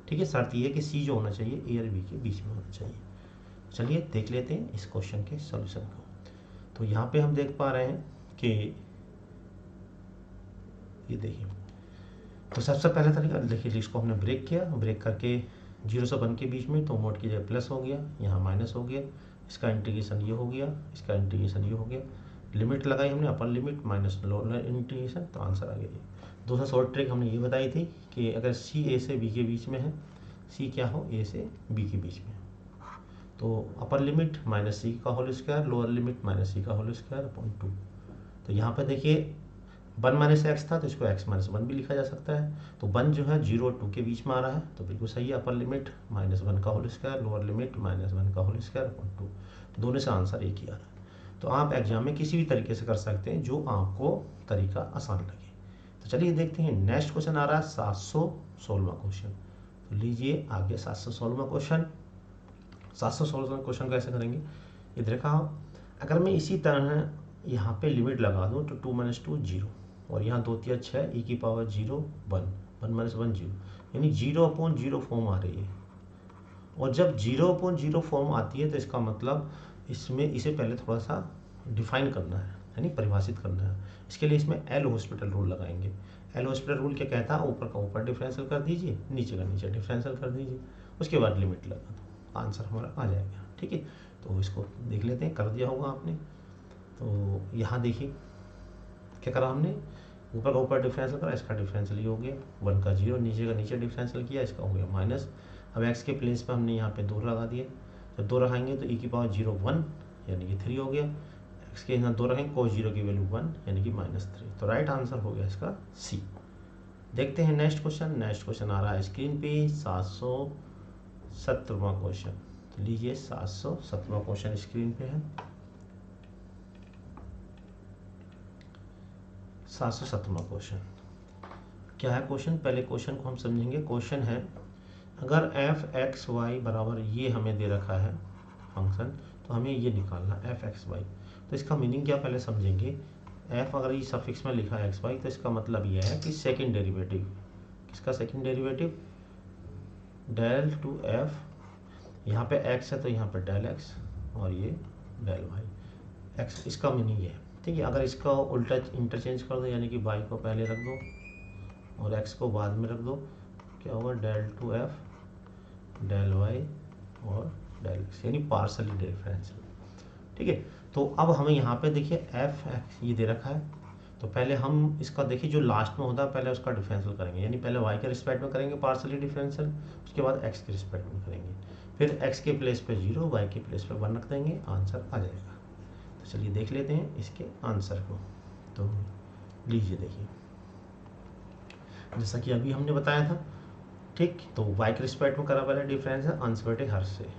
Speaker 1: ठीक है। शर्त ये है कि c जो होना चाहिए a और b के बीच में होना चाहिए। चलिए देख लेते हैं इस क्वेश्चन के सॉल्यूशन को। तो यहाँ पे हम देख पा रहे हैं कि ये देखिए, तो सबसे पहला तरीका देखिए, इसको हमने ब्रेक किया, ब्रेक करके 0 से 1 के बीच में, तो मोड की जगह प्लस हो गया, यहाँ माइनस हो गया, इसका इंटीग्रेशन ये हो गया, इसका इंटीग्रेशन ये हो गया, लिमिट लगाई हमने अपर लिमिट माइनस लोअर इंटीग्रेशन, तो आंसर आ गया ये। दूसरा शॉर्ट ट्रिक हमने ये बताई थी कि अगर सी ए से बी के बीच में है, सी क्या हो, ए से बी के बीच में, तो अपर लिमिट माइनस सी का whole square, lower limit minus c का होल स्क्वायर अपॉन 2। तो यहाँ पर देखिए 1 - x था तो इसको x - 1 भी लिखा जा सकता है। तो 1 जो है 0 और 2 के बीच में आ रहा है, तो बिल्कुल सही है। अपर लिमिट -1 का होल स्क्वायर, लोअर लिमिट -1 का होल स्क्वायर अपॉन 2, दोनों से आंसर एक ही आ रहा है। तो आप एग्जाम में किसी भी तरीके से कर सकते हैं जो आपको तरीका आसान लगे। तो चलिए देखते हैं नेक्स्ट क्वेश्चन आ रहा है 716वां क्वेश्चन। तो लीजिए आगे 716वां क्वेश्चन। 716वां क्वेश्चन कैसे करेंगे, ये देखा हो, अगर मैं इसी तरह यहाँ पे लिमिट लगा दूँ तो 2 - 2 0, और यहाँ 2 × 6 e की पावर 0 1, 1 - 1 0, यानी 0/0 फॉर्म आ रही है। और जब 0/0 फॉर्म आती है तो इसका मतलब इसमें इसे पहले थोड़ा सा डिफाइन करना है, यानी परिभाषित करना है। इसके लिए इसमें एल हॉस्पिटल रूल लगाएंगे। एल हॉस्पिटल रूल क्या कहता है, ऊपर का ऊपर डिफरेंशियल कर दीजिए, नीचे का नीचे डिफरेंशियल कर दीजिए, उसके बाद लिमिट लगा दो, आंसर हमारा आ जाएगा, ठीक है। तो इसको देख लेते हैं, कर दिया होगा आपने। तो यहाँ देखिए क्या करा हमने, ऊपर का ऊपर डिफरेंशियल करा, इसका डिफरेंशियल ये हो गया 1 का 0, नीचे का नीचे डिफरेंशियल किया, इसका हो गया माइनस। अब x के प्लेस पे हमने यहाँ पे 2 लगा दिए, जब 2 रखेंगे तो e की पावर 0 1, यानी कि 3 हो गया। x के यहाँ 2 रखेंगे, cos 0 की वैल्यू 1, यानी कि -3। तो राइट आंसर हो गया इसका सी। देखते हैं नेक्स्ट क्वेश्चन। नेक्स्ट क्वेश्चन आ रहा है स्क्रीन पे 717वां क्वेश्चन। तो लीजिए 717वां क्वेश्चन स्क्रीन पे है। 717वां क्वेश्चन क्या है क्वेश्चन, पहले क्वेश्चन को हम समझेंगे। क्वेश्चन है, अगर f(x, y) बराबर ये हमें दे रखा है फंक्शन, तो हमें ये निकालना f(x, y). तो इसका मीनिंग क्या पहले समझेंगे। f अगर ये सफिक्स में लिखा है x, y, तो इसका मतलब ये है कि सेकंड डेरिवेटिव, किसका second derivative, del two f, यहाँ पे x है तो यहाँ पे डेल x और ये डेल y, x, इसका मीनिंग ये है। ठीक है। अगर इसका उल्टा इंटरचेंज कर दो, यानी कि वाई को पहले रख दो और एक्स को बाद में रख दो, क्या होगा, del two f del y और डेल एक्स, यानी पार्सली डिफरेंशियल। ठीक है। तो अब हमें यहाँ पे देखिए एफ एक्स ये दे रखा है, तो पहले हम इसका देखिए जो लास्ट में होता है पहले उसका डिफरेंशियल करेंगे, यानी पहले वाई के रिस्पेक्ट में करेंगे पार्सली डिफरेंशियल, उसके बाद एक्स के रिस्पेक्ट में करेंगे, फिर एक्स के प्लेस पे 0 वाई के प्लेस पे 1 रख देंगे, आंसर आ जाएगा। तो चलिए देख लेते हैं इसके आंसर को। तो लीजिए देखिए, जैसा कि अभी हमने बताया था, ठीक, तो वाई के रिस्पेक्ट में करा पहले डिफरेंस है, आंसर है हर से।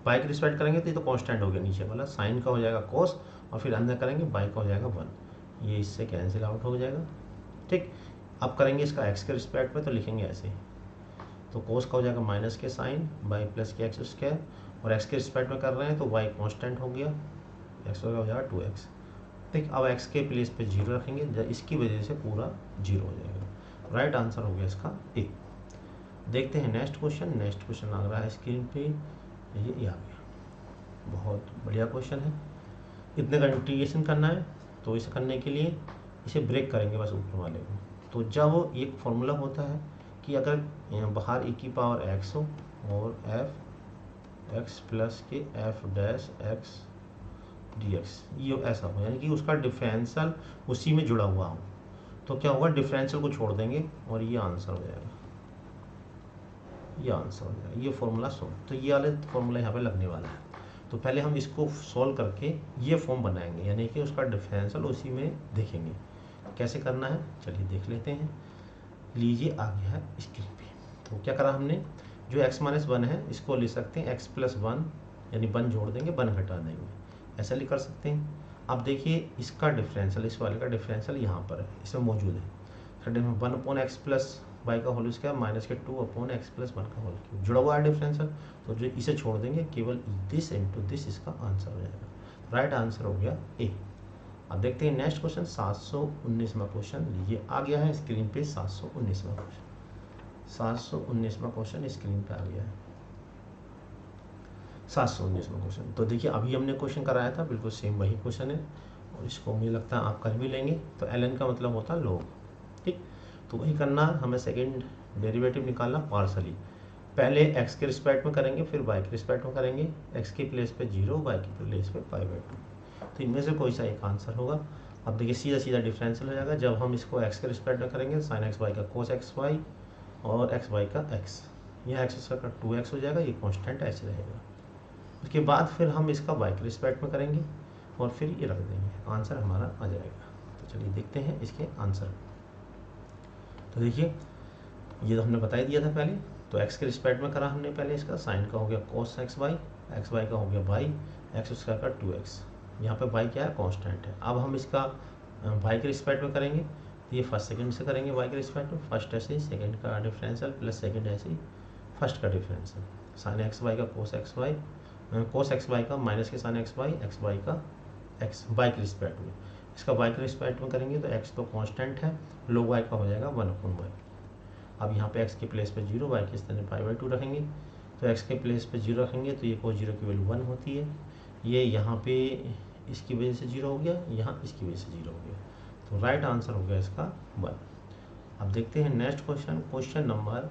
Speaker 1: वाई के रिस्पेक्ट करेंगे तो ये तो कांस्टेंट हो गया नीचे वाला, साइन का हो जाएगा कोस, और फिर अंदर करेंगे वाई का हो जाएगा 1, ये इससे कैंसिल आउट हो जाएगा। ठीक, अब करेंगे इसका एक्स के रिस्पेक्ट में, तो लिखेंगे ऐसे, तो कोस का हो जाएगा माइनस के साइन वाई प्लस के एक्स स्क्वायर, और एक्स के रिस्पेक्ट में कर रहे हैं तो वाई कांस्टेंट हो गया, एक्स हो जाएगा 2x। ठीक, अब एक्स के प्लेस पे 0 रखेंगे, इसकी वजह से पूरा 0 हो जाएगा। राइट आंसर हो गया इसका ए। देखते हैं नेक्स्ट क्वेश्चन। नेक्स्ट क्वेश्चन आ रहा है स्क्रीन पे, ये आ गया, बहुत बढ़िया क्वेश्चन है। इतने का इंटीग्रेशन करना है, तो इसे करने के लिए इसे ब्रेक करेंगे बस ऊपर वाले को। तो जब एक फॉर्मूला होता है कि अगर बाहर e की पावर x हो और f x प्लस के f डैश x dx, ये ऐसा हो, यानी कि उसका डिफरेंशियल उसी में जुड़ा हुआ हो, तो क्या होगा, डिफरेंशियल को छोड़ देंगे और ये आंसर हो जाएगा, ये आंसर हो जाएगा, ये फॉर्मूला सोल्व। तो ये वाले फॉर्मूला यहाँ पे लगने वाला है। तो पहले हम इसको सॉल्व करके ये फॉर्म बनाएंगे, यानी कि उसका डिफरेंशियल उसी में देखेंगे कैसे करना है। चलिए देख लेते हैं। लीजिए आ गया है स्क्रीन पे। तो क्या करा हमने, जो x माइनस 1 है इसको ले सकते हैं x प्लस 1, यानी 1 जोड़ देंगे 1 घटा देंगे, ऐसा लिख कर सकते हैं। अब देखिए इसका डिफरेंशियल, इस वाले का डिफरेंशियल यहाँ पर है, इसमें मौजूद है, 1 अपॉन एक्स प्लस वाई का होल स्क्वायर माइनस के 2 अपॉन एक्स प्लस 1 का होल क्यूब, जुड़ा हुआ है डिफरेंशियल, तो जो इसे छोड़ देंगे, केवल दिस इनटू दिस इसका आंसर हो जाएगा। राइट आंसर हो गया ए। अब देखते हैं नेक्स्ट क्वेश्चन, 719वां क्वेश्चन। ये आ गया है स्क्रीन पे 719वां क्वेश्चन, 719वां क्वेश्चन स्क्रीन पे आ गया है, 719वां क्वेश्चन। तो देखिए अभी हमने क्वेश्चन कराया था, बिल्कुल सेम वही क्वेश्चन है, और इसको मुझे लगता है आप कर भी लेंगे। तो ln का मतलब होता है लोग, ठीक, तो वही करना, हमें सेकंड डेरिवेटिव निकालना पार्सली। पहले x के रिस्पेक्ट में करेंगे, फिर y के रिस्पेक्ट में करेंगे, x के प्लेस पे 0, y के प्लेस पे π/2, तो इनमें से कोई सा एक आंसर होगा। अब देखिए सीधा सीधा डिफरेंशियल हो जाएगा, जब हम इसको x के रिस्पेक्ट में करेंगे sin x y का cos x y और x y का x, यह x का 2x हो जाएगा, ये कॉन्स्टेंट ऐसे रहेगा। उसके बाद फिर हम इसका y के रिस्पेक्ट में करेंगे और फिर ये रख देंगे, आंसर हमारा आ जाएगा। तो चलिए देखते हैं इसके आंसर। तो देखिए ये तो हमने बता ही दिया था पहले, तो x के रिस्पेक्ट में करा हमने पहले, इसका साइन का हो गया cos x y का हो गया y, एक्स स्क्वायर का 2x, यहाँ पे y क्या है, कांस्टेंट है। अब हम इसका y के रिस्पेक्ट में करेंगे, तो ये फर्स्ट सेकंड से करेंगे y के रिस्पेक्ट में, फर्स्ट ऐसे सेकंड का डिफरेंशियल प्लस सेकंड ऐसे फर्स्ट का डिफरेंशियल, साइन x y का cos x y का माइनस के साइन x y का x y के रिस्पेक्ट में, इसका y के रिस्पेक्ट में करेंगे तो x तो कांस्टेंट है, log y का हो जाएगा 1/y। अब यहाँ पे x के प्लेस पे 0, y के स्थान पे π/2 रखेंगे, तो x के प्लेस पे 0 रखेंगे तो ये cos 0 की वैल्यू 1 होती है, ये यहाँ पे इसकी वजह से 0 हो गया, यहाँ इसकी वजह से 0 हो गया, तो राइट आंसर हो गया इसका 1। अब देखते हैं नेक्स्ट क्वेश्चन, क्वेश्चन नंबर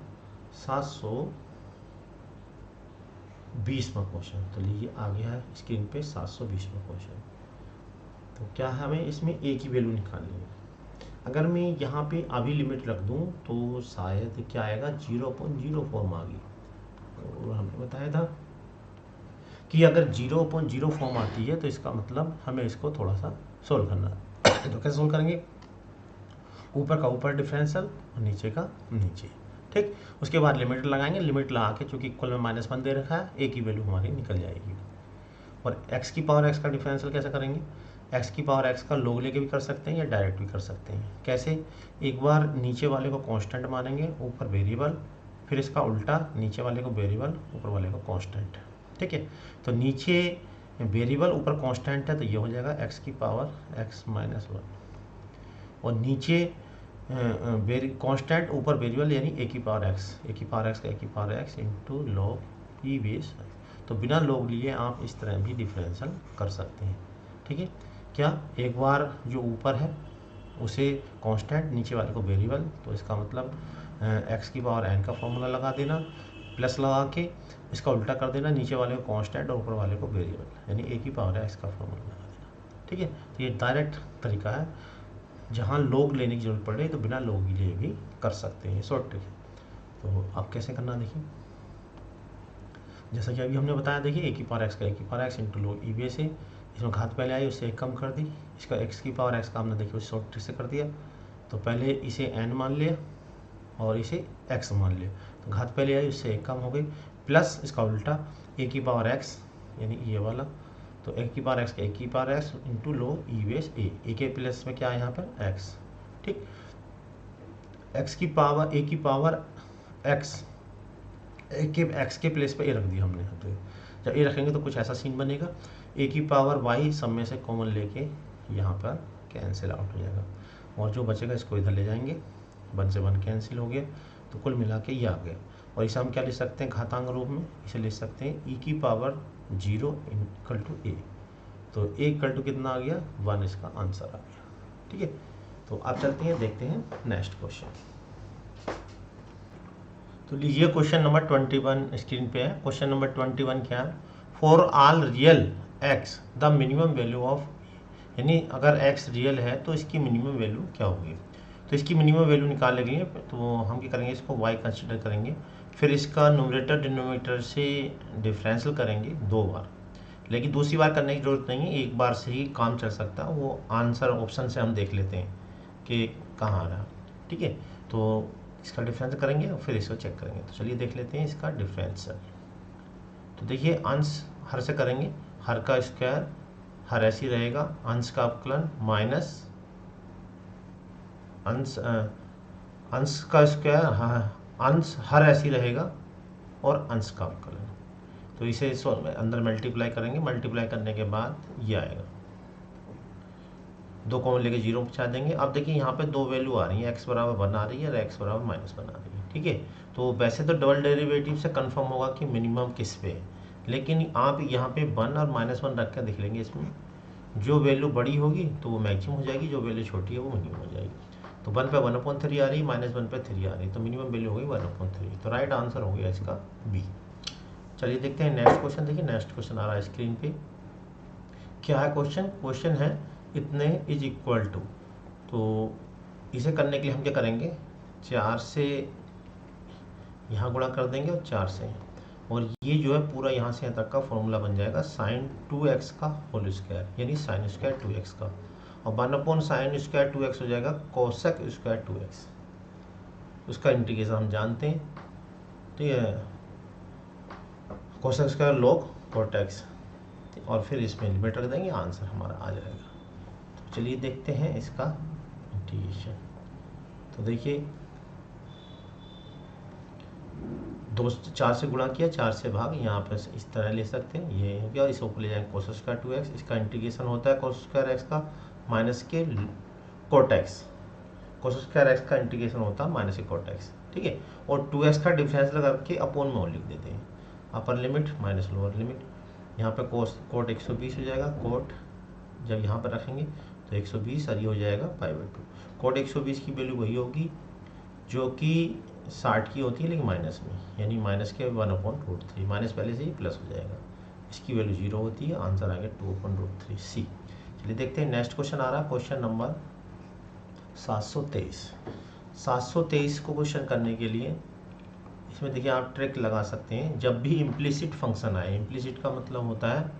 Speaker 1: 720वां क्वेश्चन। तो लीजिए आ गया है स्क्रीन पे 720वां क्वेश्चन। तो क्या है, हमें इसमें a की वैल्यू निकालनी है। अगर मैं यहाँ पे अभी लिमिट रख दूँ तो शायद क्या आएगा, 0/0 फॉर्म आ गई, और हमने बताया था कि अगर 0/0 फॉर्म आती है तो इसका मतलब हमें इसको थोड़ा सा सोल्व करना है। तो कैसे सोल्व करेंगे, ऊपर का ऊपर डिफरेंशियल और नीचे का नीचे, ठीक। उसके बाद लिमिट लगाएंगे, लिमिट लगा के चूँकि इक्वल में -1 दे रखा है, a की वैल्यू हमारी निकल जाएगी। और x की पावर x का डिफरेंशियल कैसे करेंगे, x की पावर x का लोग लेके भी कर सकते हैं या डायरेक्ट भी कर सकते हैं। कैसे, एक बार नीचे वाले को कांस्टेंट मानेंगे, ऊपर वेरिएबल, फिर इसका उल्टा, नीचे वाले को वेरिएबल, ऊपर वाले को कांस्टेंट, ठीक है। तो नीचे वेरिएबल ऊपर कांस्टेंट है, तो ये हो जाएगा x की पावर x माइनस 1, और नीचे कांस्टेंट ऊपर वेरिएबल यानी a की पावर x, a की power x into log e base. तो बिना लॉग लिए आप इस तरह भी डिफरेंशियल कर सकते हैं, ठीक है। क्या, एक बार जो ऊपर है उसे कांस्टेंट, नीचे वाले को वेरिएबल, तो इसका मतलब एक्स की पावर एन का फॉर्मूला लगा देना, प्लस लगा के इसका उल्टा कर देना, नीचे वाले को कांस्टेंट और ऊपर वाले को वेरिएबल, यानी ए की पावर है इसका फॉर्मूला लगा देना। ठीक है, तो ये डायरेक्ट तरीका है, जहाँ लोग लेने की जरूरत पड़े तो बिना लोग लिए भी कर सकते हैं, शॉर्ट ट्रिक है। तो आप कैसे करना देखिए, जैसा कि अभी हमने बताया, देखिए ए की पावर एक्स का ए की पावर एक्स इंटू लोग ई बेस है, इसमें घात पहले आई उससे एक कम कर दी, इसका एक्स की पावर एक्स का हमने देखिए उसे शॉर्ट ट्रिक से कर दिया। तो पहले इसे एन मान लिया और इसे एक्स मान लिया, तो घात पहले आई उससे एक कम हो गई, प्लस इसका उल्टा ए की पावर एक्स यानी ये वाला, तो ए की पावर एक्स का ए की पावर एक्स इंटू लोग ई बेस ए के प्लस में क्या है यहाँ पर एक्स। ठीक, एक्स की पावर ए की पावर एक्स एक्स के प्लेस पे ए रख दिया हमने। तो जब ए रखेंगे तो कुछ ऐसा सीन बनेगा, ए की पावर वाई सब में से कॉमन लेके यहाँ पर कैंसिल आउट हो जाएगा, और जो बचेगा इसको इधर ले जाएंगे, 1 से 1 कैंसिल हो गया, तो कुल मिला के ये आ गया। और इसे हम क्या लिख सकते हैं घातांक रूप में, इसे लिख सकते हैं ई की पावर 0 इक्वल टू ए, तो ए इक्वल टू कितना आ गया 1, इसका आंसर आ गया। ठीक है, तो आप चलते हैं देखते हैं नेक्स्ट क्वेश्चन। तो लीजिए क्वेश्चन नंबर 21 स्क्रीन पे है। क्वेश्चन नंबर 21 क्या है, for all real x the minimum value of, यानी अगर एक्स रियल है तो इसकी मिनिमम वैल्यू क्या होगी। तो इसकी मिनिमम वैल्यू निकालने के लिए तो हम क्या करेंगे, इसको वाई कंसिडर करेंगे, फिर इसका न्यूमरेटर डिनोमिनेटर से डिफरेंशियल करेंगे 2 बार, लेकिन दूसरी बार करने की जरूरत नहीं है, एक बार से ही काम चल सकता है। वो आंसर ऑप्शन से हम देख लेते हैं कि कहाँ आ रहा है। ठीक है, तो इसका डिफरेंस करेंगे और फिर इसको चेक करेंगे। तो चलिए देख लेते हैं इसका डिफरेंस। तो देखिए अंश हर से करेंगे, हर का स्क्वायर हर ऐसी रहेगा, अंश का अवकलन माइनस अंश का स्क्वायर, अंश हर ऐसी रहेगा और अंश का अवकलन। तो इसे अंदर मल्टीप्लाई करेंगे, मल्टीप्लाई करने के बाद ये आएगा, 2 कॉमन लेके 0 पहुँचा देंगे। अब देखिए यहाँ पे 2 वैल्यू आ रही है, x बराबर 1 आ रही है और x बराबर -1 आ रही है। ठीक है, तो वैसे तो डबल डेरिवेटिव से कंफर्म होगा कि मिनिमम किस पे है, लेकिन आप यहाँ पे 1 और -1 रख कर देख लेंगे, इसमें जो वैल्यू बड़ी होगी तो वो मैक्सिमम हो जाएगी, जो वैल्यू छोटी है वो मिनिमम हो जाएगी। तो 1 पे 1/3 आ रही है, -1 पे 3 आ रही है, तो मिनिमम वैल्यू होगी 1/3। तो राइट आंसर हो गया इसका बी। चलिए देखते हैं नेक्स्ट क्वेश्चन। देखिए नेक्स्ट क्वेश्चन आ रहा है स्क्रीन पे, क्या है क्वेश्चन, क्वेश्चन है इतने इज इक्वल टू, तो इसे करने के लिए हम क्या करेंगे, 4 से यहाँ गुणा कर देंगे और 4 से, और ये जो है पूरा यहाँ से यहाँ तक का फॉर्मूला बन जाएगा sin 2x का होल स्क्वायर, यानी sin स्क्वायर 2x का, और 1/sin स्क्वायर 2x हो जाएगा कोसेक स्क्वायर 2x, उसका इंटीग्रेशन हम जानते हैं। ठीक है, cosec square log cot x, और फिर इसमें लिमिट रख देंगे, आंसर हमारा आ जाएगा। तो चलिए देखते हैं इसका इंटीग्रेशन। तो देखिए 4 से गुणा किया, 4 से भाग, यहाँ पर इस तरह ले सकते हैं, ये हो गया, इसे ऊपर ले जाएंगे कोस स्क्वायर 2x, इसका इंटीग्रेशन होता है कोस स्क्वायर x का माइनस के cot x, cos square x का इंटीग्रेशन होता है माइनस के कोट x। ठीक है, और 2x का डिफरेंस लगा के अपोन में और लिख देते हैं, अपर लिमिट माइनस लोअर लिमिट, यहाँ पे कोट 120 हो जाएगा, कोट जब यहाँ पर रखेंगे तो 120 और ये हो जाएगा π/2। कोट 120 की वैल्यू वही होगी जो कि 60 की होती है, लेकिन माइनस में, यानी माइनस के 1/√3, माइनस पहले से ही प्लस हो जाएगा, इसकी वैल्यू 0 होती है, आंसर आ गया 2/√3 सी। चलिए देखते हैं नेक्स्ट क्वेश्चन आ रहा है, क्वेश्चन नंबर 723। 723 को क्वेश्चन करने के लिए इसमें देखिए आप ट्रिक लगा सकते हैं, जब भी इम्प्लिसिट फंक्शन आए, इम्प्लिसिट का मतलब होता है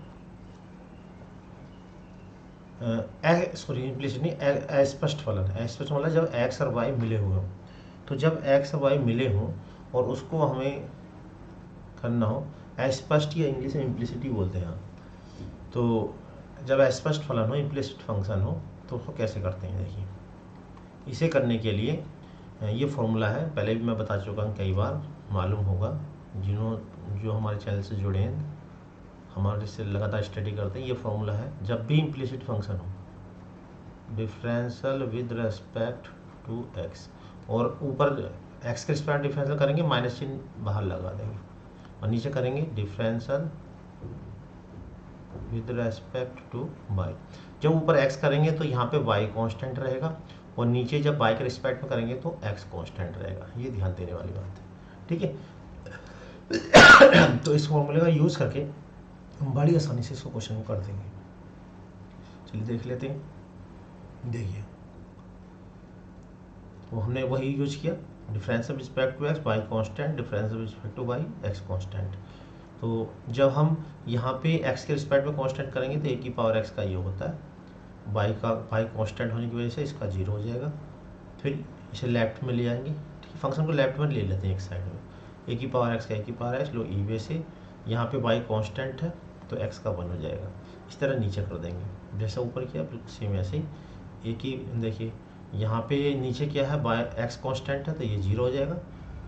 Speaker 1: इम्प्लिसिट नहीं, अस्पष्ट फलन। अस्पष्ट मतलब जब एक्स और वाई मिले हुए हों, तो जब एक्स और वाई मिले हों और उसको हमें करना हो अस्पष्ट, या इंग्लिश में इम्प्लिसिटी बोलते हैं, तो जब अस्पष्ट फलन हो, इम्प्लिसिट फंक्शन हो, तो उसको कैसे करते हैं देखिए। इसे करने के लिए ये फॉर्मूला है, पहले भी मैं बता चुका हूँ, कई बार मालूम होगा, जो हमारे चैनल से जुड़े हैं, हमारे से लगातार स्टडी करते हैं। ये फॉर्मूला है, जब भी इम्प्लिसिट फंक्शन हो, differential with respect to x, और ऊपर एक्स के रिस्पेक्ट डिफरेंशियल करेंगे, माइनस चिन्ह बाहर लगा देंगे, और नीचे करेंगे differential with respect to y. जब ऊपर x करेंगे तो यहाँ पे y कांस्टेंट रहेगा, और नीचे जब y के रिस्पेक्ट में करेंगे तो x कांस्टेंट रहेगा। ये ध्यान देने वाली बात है, ठीक है। तो इस फॉर्मूले का यूज़ करके हम बड़ी आसानी से इसको क्वेश्चन को कर देंगे। चलिए देख लेते हैं। देखिए तो हमने वही यूज किया, difference with respect to x y constant, difference with respect to y x constant. तो जब हम यहाँ पे x के रिस्पेक्ट में कांस्टेंट करेंगे तो a की पावर x का ये होता है, y कांस्टेंट होने की वजह से इसका 0 हो जाएगा। फिर इसे लेफ्ट में ले आएंगे, ठीक है, फंक्शन को लेफ्ट में ले लेते हैं एक साइड में, a की पावर x का a की पावर x लो ई वे से, यहाँ पे y कांस्टेंट है तो x का 1 हो जाएगा। इस तरह नीचे कर देंगे जैसा ऊपर किया, बिल्कुल सेम ऐसे ही a की, देखिए यहाँ पे नीचे क्या है, बाय x कांस्टेंट है तो ये 0 हो जाएगा,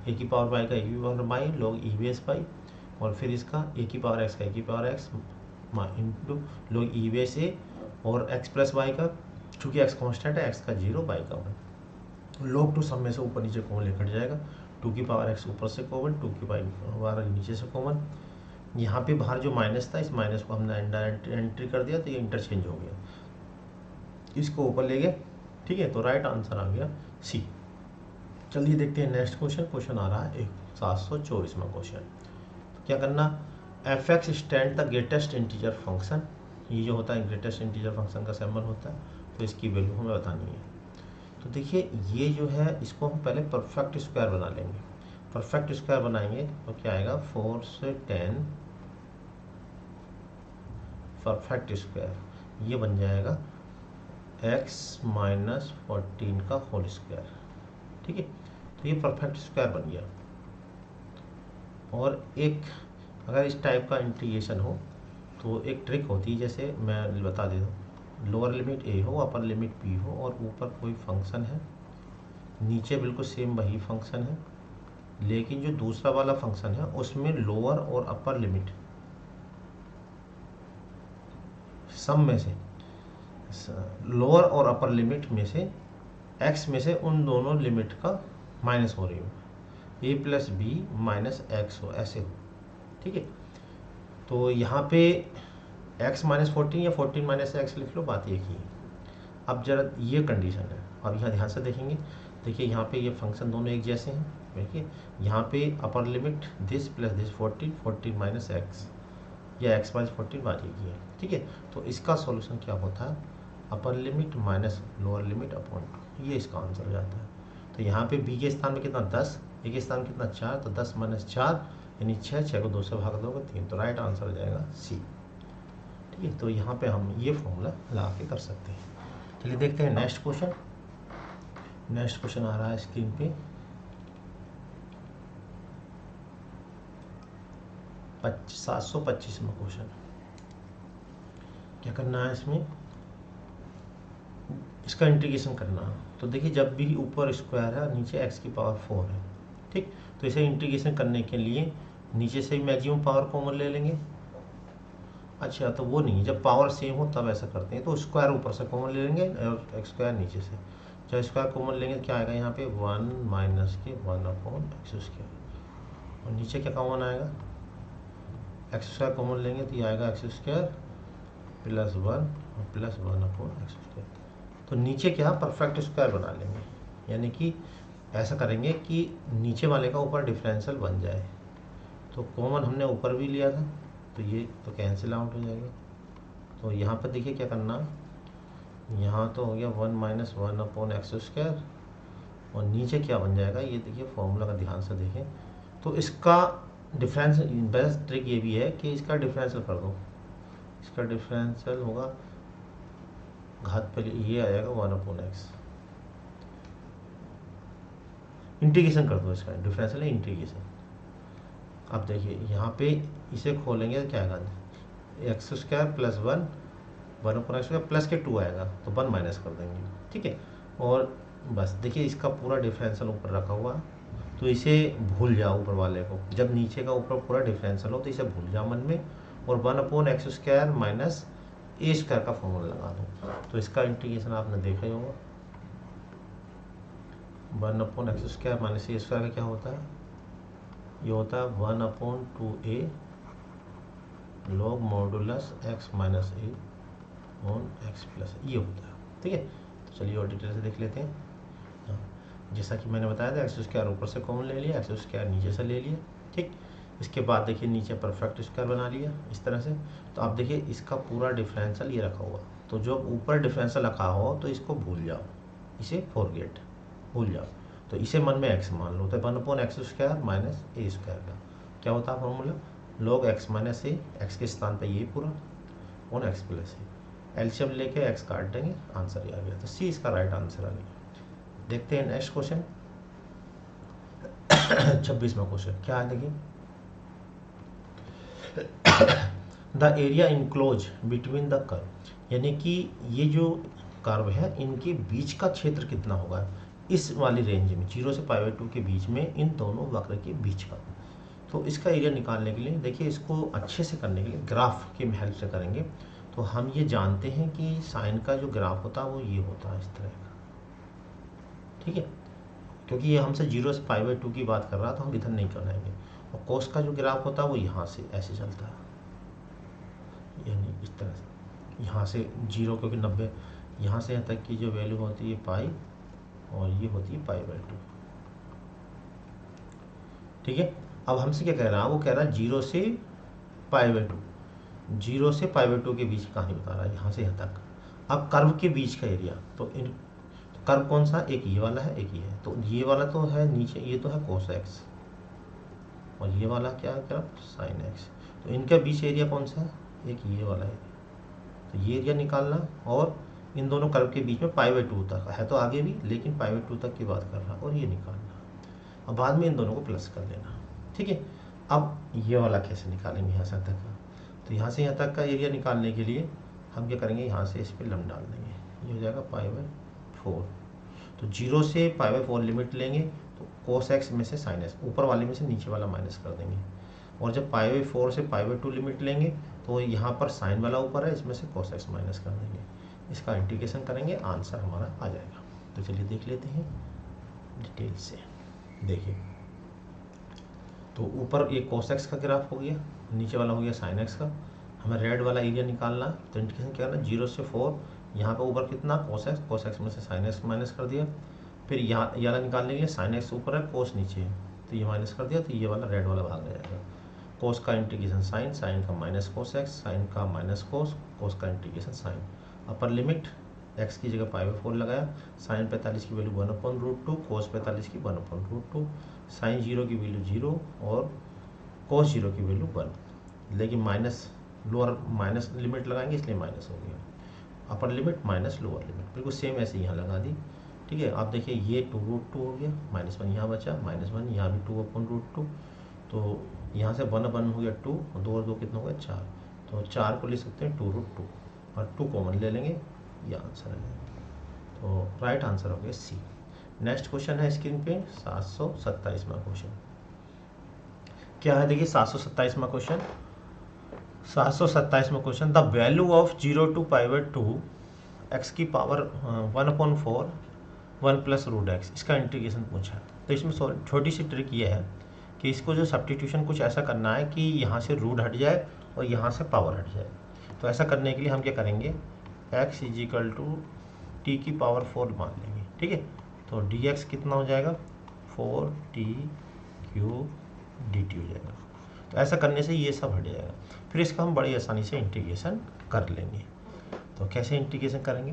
Speaker 1: a की पावर y का a की power by log E base by, और फिर इसका a की पावर x का a की power x into log E base a, और x प्लस वाई का, चूँकि x कांस्टेंट है, x का 0 y का 1, log टू सब में से ऊपर नीचे कॉमन लेकर जाएगा, 2 की पावर x ऊपर से कॉमन, 2 की पावर नीचे से कॉमन। यहाँ पे बाहर जो माइनस था, इस माइनस को हमने एंट्री कर दिया तो ये इंटरचेंज हो गया, इसको ऊपर ले गए, ठीक है। तो राइट आंसर आ गया सी। चलिए देखते हैं नेक्स्ट क्वेश्चन। क्वेश्चन आ रहा है 724वां क्वेश्चन। तो क्या करना, F x stand the greatest integer function, ये जो होता है ग्रेटेस्ट इंटीजर फंक्शन का सिंबल होता है, तो इसकी वैल्यू हमें बतानी है। तो देखिए ये जो है, इसको हम पहले परफेक्ट स्क्वायर बना लेंगे। परफेक्ट स्क्वायर बनाएंगे तो क्या आएगा, 4 से 10 परफेक्ट स्क्वायर, ये बन जाएगा x माइनस 14 का होल स्क्वायर, ठीक है। तो ये परफेक्ट स्क्वायर बन गया। और एक अगर इस टाइप का इंटीग्रेशन हो तो एक ट्रिक होती है, जैसे मैं बता देता हूँ, लोअर लिमिट a हो, अपर लिमिट b हो, और ऊपर कोई फंक्शन है, नीचे बिल्कुल सेम वही फंक्शन है, लेकिन जो दूसरा वाला फंक्शन है उसमें लोअर और अपर लिमिट सम में से, लोअर और अपर लिमिट में से x में से उन दोनों लिमिट का माइनस हो रही हो, a plus b minus x हो, ऐसे हो, ठीक है। तो यहाँ पे x माइनस 14 या 14 माइनस एक्स लिख लो, बात एक ही है। अब जरा ये कंडीशन है, अब यहाँ ध्यान से देखेंगे, देखिए यहाँ पे ये फंक्शन दोनों एक जैसे हैं, देखिए यहाँ पे upper limit this plus this 14 minus x, या x माइनस 14 बात एक ही है, ठीक है। तो इसका सॉल्यूशन क्या होता है, upper limit minus lower limit upon, ये इसका आंसर हो जाता है। तो यहाँ पे b के स्थान में कितना 10, a के स्थान में कितना 4, तो 10 माइनस 4 यानी 6, 6 को 2 से भाग दोगे 3, तो राइट आंसर हो जाएगा सी, ठीक है। तो यहाँ पे हम ये फॉर्मूला लगा के कर सकते हैं। चलिए देखते हैं नेक्स्ट क्वेश्चन। नेक्स्ट क्वेश्चन आ रहा है स्क्रीन पे 725वां क्वेश्चन। क्या करना है इसमें, इसका इंटीग्रेशन करना है। तो देखिए जब भी ऊपर स्क्वायर है, नीचे x की पावर 4 है, ठीक। तो इसे इंटीग्रेशन करने के लिए नीचे से ही मैक्सिमम पावर कॉमन ले लेंगे। अच्छा तो वो नहीं, जब पावर सेम हो तब ऐसा करते हैं, तो स्क्वायर ऊपर से कॉमन ले लेंगे और एक्स स्क्वायर नीचे से। जब स्क्वायर कॉमन लेंगे क्या आएगा, यहाँ पे 1 माइनस के 1 अपॉन एक्स स्क्वायर, और नीचे क्या कॉमन आएगा, एक्स स्क्वायर कॉमन लेंगे तो ये आएगा एक्स स्क्वायर प्लस 1 और प्लस 1 अपॉन एक्स स्क्वायर। तो नीचे क्या परफेक्ट स्क्वायर बना लेंगे, यानी कि ऐसा करेंगे कि नीचे वाले का ऊपर डिफरेंशियल बन जाए। तो कॉमन हमने ऊपर भी लिया था, तो ये तो कैंसिल आउट हो जाएगा। तो यहाँ पर देखिए क्या करना, यहाँ तो हो गया 1 माइनस 1 अपॉन एक्स स्क्वायर, और नीचे क्या बन जाएगा, ये देखिए फॉर्मूला का ध्यान से देखें। तो इसका डिफरेंस, बेस्ट ट्रिक ये भी है कि इसका डिफरेंशियल कर दो, इसका डिफरेंशियल होगा घात पर ये आ जाएगा 1 अपॉन एक्स, इंटीग्रेशन कर दो इसका, डिफरेंशियल है इंटीग्रेशन। अब देखिए यहाँ पे इसे खोलेंगे तो क्या आएगा, x square plus 1 upon x square plus के 2 आएगा, तो 1 माइनस कर देंगे, ठीक है। और बस देखिए इसका पूरा डिफरेंशियल ऊपर रखा हुआ, तो इसे भूल जाओ ऊपर वाले को, जब नीचे का ऊपर पूरा डिफरेंशियल हो तो इसे भूल जाओ मन में, और 1 अपॉन एक्स स्क्वायर माइनस ए स्क्वायर का फॉर्मूला लगा दो। तो इसका इंटीग्रेशन आपने देखा ही होगा, 1 अपॉन एक्स स्क्वायर माइनस ए स्क्वायर का क्या होता है, ये होता है 1 upon 2a log modulus x minus A on x plus ये होता है। ठीक है, तो चलिए और डिटेल से देख लेते हैं। हाँ, जैसा कि मैंने बताया था एक्स स्क्वायर ऊपर से कॉमन ले लिया, एक्स स्क्वायर नीचे से ले लिया। ठीक, इसके बाद देखिए नीचे परफेक्ट स्क्वायर बना लिया इस तरह से। तो आप देखिए इसका पूरा डिफरेंशियल ये रखा हुआ, तो जो ऊपर डिफरेंशियल रखा हो तो इसको भूल जाओ, इसे फॉरगेट, भूल जाओ। तो इसे मन में एक्स मान लो, तो 1/x स्क्वायर माइनस ए स्क्वायर का क्या होता है फॉर्मूला, log x माइनस ए, एक्स के स्थान पे ये पूरा on x plus A, LCM लेके एक्स काट देंगे, आंसर ये आ गया। तो सी इसका राइट आंसर आ गया। देखते हैं नेक्स्ट क्वेश्चन 26वां क्वेश्चन क्या है देखिए। The area enclose between the curve, यानी कि ये जो कर्व है इनके बीच का क्षेत्र कितना होगा इस वाली रेंज में 0 से π/2 के बीच में, इन दोनों वक्र के बीच का। तो इसका एरिया निकालने के लिए देखिए, इसको अच्छे से करने के लिए ग्राफ की हेल्प से करेंगे। तो हम ये जानते हैं कि साइन का जो ग्राफ होता है वो ये होता है इस तरह का। ठीक है, क्योंकि ये हमसे 0 से π/2 की बात कर रहा है तो हम इधर नहीं कराएंगे। और कोस का जो ग्राफ होता है वो यहाँ से ऐसे चलता है, यानी इस तरह से, यहाँ से 0 क्योंकि 90 यहाँ से यहाँ तक की जो वैल्यू होती है पाई, और ये होती है π/2। ठीक है, अब हमसे क्या कह रहा है, वो कह रहा है 0 से π/2, 0 से π/2 के बीच कहानी बता रहा है यहाँ से यहाँ तक। अब कर्व के बीच का एरिया, तो कर्व कौन सा, एक ये वाला है एक ये है, तो ये वाला तो है नीचे, ये तो है cos x, और ये वाला क्या है कर्व sin x। तो इनके बीच एरिया कौन सा है, एक ये वाला है। तो ये एरिया निकालना, और इन दोनों कर्व के बीच में π/2 तक है, तो आगे भी लेकिन π/2 तक की बात कर रहा है, और ये निकालना। अब बाद में इन दोनों को प्लस कर लेना। ठीक है, अब ये वाला कैसे निकालेंगे यहाँ से तक का, तो यहाँ से यहाँ तक का एरिया निकालने के लिए हम क्या करेंगे, यहाँ से इस पर लम डाल देंगे, ये हो जाएगा π/4। तो 0 से π/4 लिमिट लेंगे, तो cos x में से sin x, ऊपर वाले में से नीचे वाला माइनस कर देंगे। और जब π/4 से π/2 लिमिट लेंगे तो यहाँ पर साइन वाला ऊपर है, इसमें से cos x माइनस कर देंगे। इसका इंटीग्रेशन करेंगे, आंसर हमारा आ जाएगा। तो चलिए देख लेते हैं डिटेल से। देखिए, तो ऊपर ये cos x का ग्राफ हो गया, नीचे वाला हो गया sin x का। हमें रेड वाला एरिया निकालना है, तो इंटीग्रेशन क्या करना, 0 से 4, यहाँ पे ऊपर कितना cos x में से sin x माइनस कर दिया। फिर यहाँ वाला निकालने के लिए sin x ऊपर है, cos नीचे है, तो ये माइनस कर दिया, तो ये वाला रेड वाला भाग जाएगा। cos का इंटीग्रेशन sin, sin का माइनस cos x, sin का माइनस cos, cos का integration sin। Upper limit x की जगह π/4 लगाया, sin 45 की वैल्यू 1/√2, cos 45 की 1/√2, sin 0 की वैल्यू 0 और cos 0 की वैल्यू 1। लेकिन माइनस लोअर माइनस लिमिट लगाएंगे इसलिए माइनस हो गया, अपर लिमिट माइनस लोअर लिमिट, बिल्कुल सेम ऐसे यहाँ लगा दी। ठीक है, आप देखिए ये 2√2 हो गया, -1 यहाँ बचा, -1 यहाँ भी 2/√2, तो यहाँ से 1/1 हो गया 2, और 2 और 2 कितना हो गया 4, तो 4 को ले सकते हैं 2√2, और 2 कॉमन ले लेंगे, ये आंसर आ जाएगा। तो राइट आंसर हो गया सी। नेक्स्ट क्वेश्चन है स्क्रीन पे 727वां क्वेश्चन क्या है, देखिए 727वां क्वेश्चन। 727वां question, the value of 0 to π/2 x की पावर 1/4 1 + √x, इसका इंटीग्रेशन पूछा। तो इसमें छोटी सी ट्रिक ये है कि इसको जो सब्स्टिट्यूशन कुछ ऐसा करना है कि यहाँ से रूट हट जाए और यहाँ से पावर हट जाए। तो ऐसा करने के लिए हम क्या करेंगे, x = t⁴ मान लेंगे। ठीक है, तो dx कितना हो जाएगा 4t³ dt हो जाएगा। तो ऐसा करने से ये सब हट जाएगा, फिर इसका हम बड़ी आसानी से इंटीग्रेशन कर लेंगे। तो कैसे इंटीग्रेशन करेंगे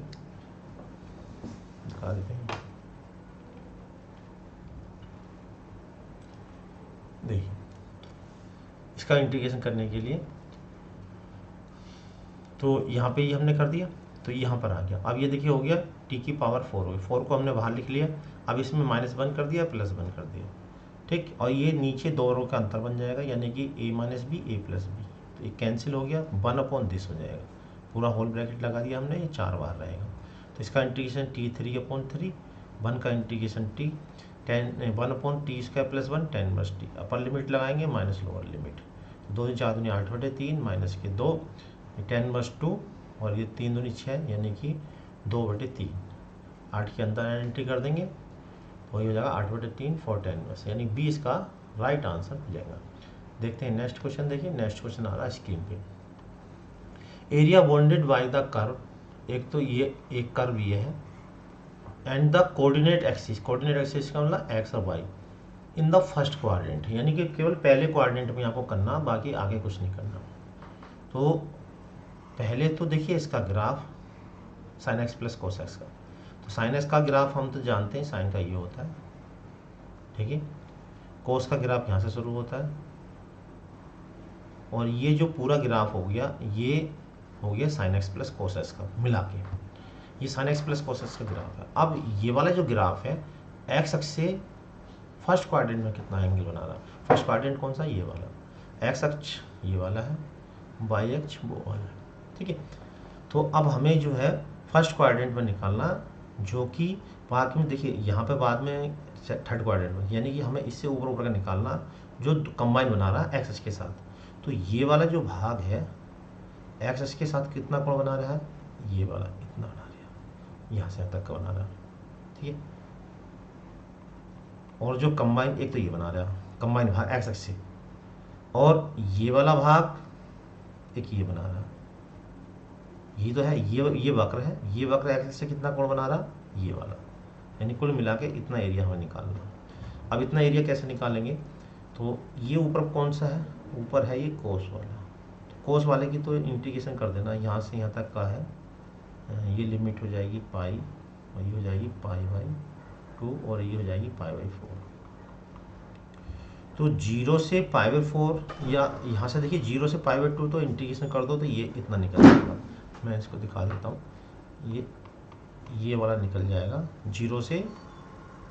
Speaker 1: दिखा देते हैं। देखिए, इसका इंटीग्रेशन करने के लिए तो यहाँ पे ही हमने कर दिया, तो यहाँ पर आ गया। अब ये देखिए हो गया t⁴ हो गई, 4 को हमने बाहर लिख लिया। अब इसमें -1 कर दिया, +1 कर दिया। ठीक, और ये नीचे 2 रो का अंतर बन जाएगा, यानी कि a - b a + b, तो ये कैंसिल हो गया, 1/this हो जाएगा। पूरा होल ब्रैकेट लगा दिया हमने, ये 4 बार रहेगा। तो इसका इंटीग्रेशन t3/3, 1 का integration t 1/t² + 1 10 upper limit लगाएंगे माइनस लोअर लिमिट, 2 × 4 = 8/3 माइनस के 2 10/2, और ये 3 दूनी 6, यानी कि 2/3, 8 के अंदर एंट्री कर देंगे, वही हो जाएगा 8/3 4 10, यानी 20 का राइट आंसर हो जाएगा। देखते हैं नेक्स्ट क्वेश्चन। देखिए नेक्स्ट क्वेश्चन आ रहा है स्क्रीन पे। Area bounded by the curve एक तो ये एक कर्व ये है, एंड द कोऑर्डिनेट एक्सिस का मतलब एक्स और y in the first quadrant, यानी कि केवल पहले क्वाड्रेंट में आपको करना, बाकी आगे कुछ नहीं करना। तो पहले तो देखिए इसका graph sine x plus cos x का, तो साइन एक्स का ग्राफ हम तो जानते हैं साइन का ये होता है, ठीक है। कोस का ग्राफ यहाँ से शुरू होता है, और ये जो पूरा ग्राफ हो गया ये हो गया sine x plus cos x का मिला के, ये sine x plus cos x का ग्राफ है। अब ये वाला जो ग्राफ है एक्स अक्ष से फर्स्ट क्वाड्रेंट में कितना एंगल बना रहा है, फर्स्ट क्वाड्रेंट कौन सा, ये वाला, एक्स अक्ष ये वाला है, वाई अक्ष वो वाला है, ठीक है। तो अब हमें जो है फर्स्ट क्वाड्रेंट में निकालना, जो कि बाद में देखिए यहाँ पे बाद में थर्ड क्वाड्रेंट में, यानी कि हमें इससे ऊपर ऊपर का निकालना जो कंबाइन बना रहा है एक्स अक्ष के साथ। तो ये वाला जो भाग है एक्स अक्ष के साथ कितना कोण बना रहा है, ये वाला इतना बना रहा है, यहाँ से तक का बना रहा है, ठीक है। और जो कंबाइन एक तो ये बना रहा है कंबाइन भाग एक्स अक्ष से, और ये वाला भाग एक ये बना रहा है, ये तो है ये वक्र है, ये वक्र एक्स से कितना कोण बना रहा, ये वाला, यानी कुल मिला के इतना एरिया हमें निकालना। अब इतना एरिया कैसे निकालेंगे, तो ये ऊपर कौन सा है, ऊपर है ये कोस वाला, तो कोस वाले की तो इंटीग्रेशन कर देना, यहाँ से यहाँ तक का है, ये लिमिट हो जाएगी पाई, और ये हो जाएगी पाई बाई 2, और ये हो जाएगी पाई बाई 4। तो 0 से पाई बाई 4, या यहाँ से देखिए 0 से पाई बाई 2 तो इंटीग्रेशन कर दो तो ये इतना निकल जाएगा, मैं इसको दिखा देता हूँ, ये वाला निकल जाएगा 0 से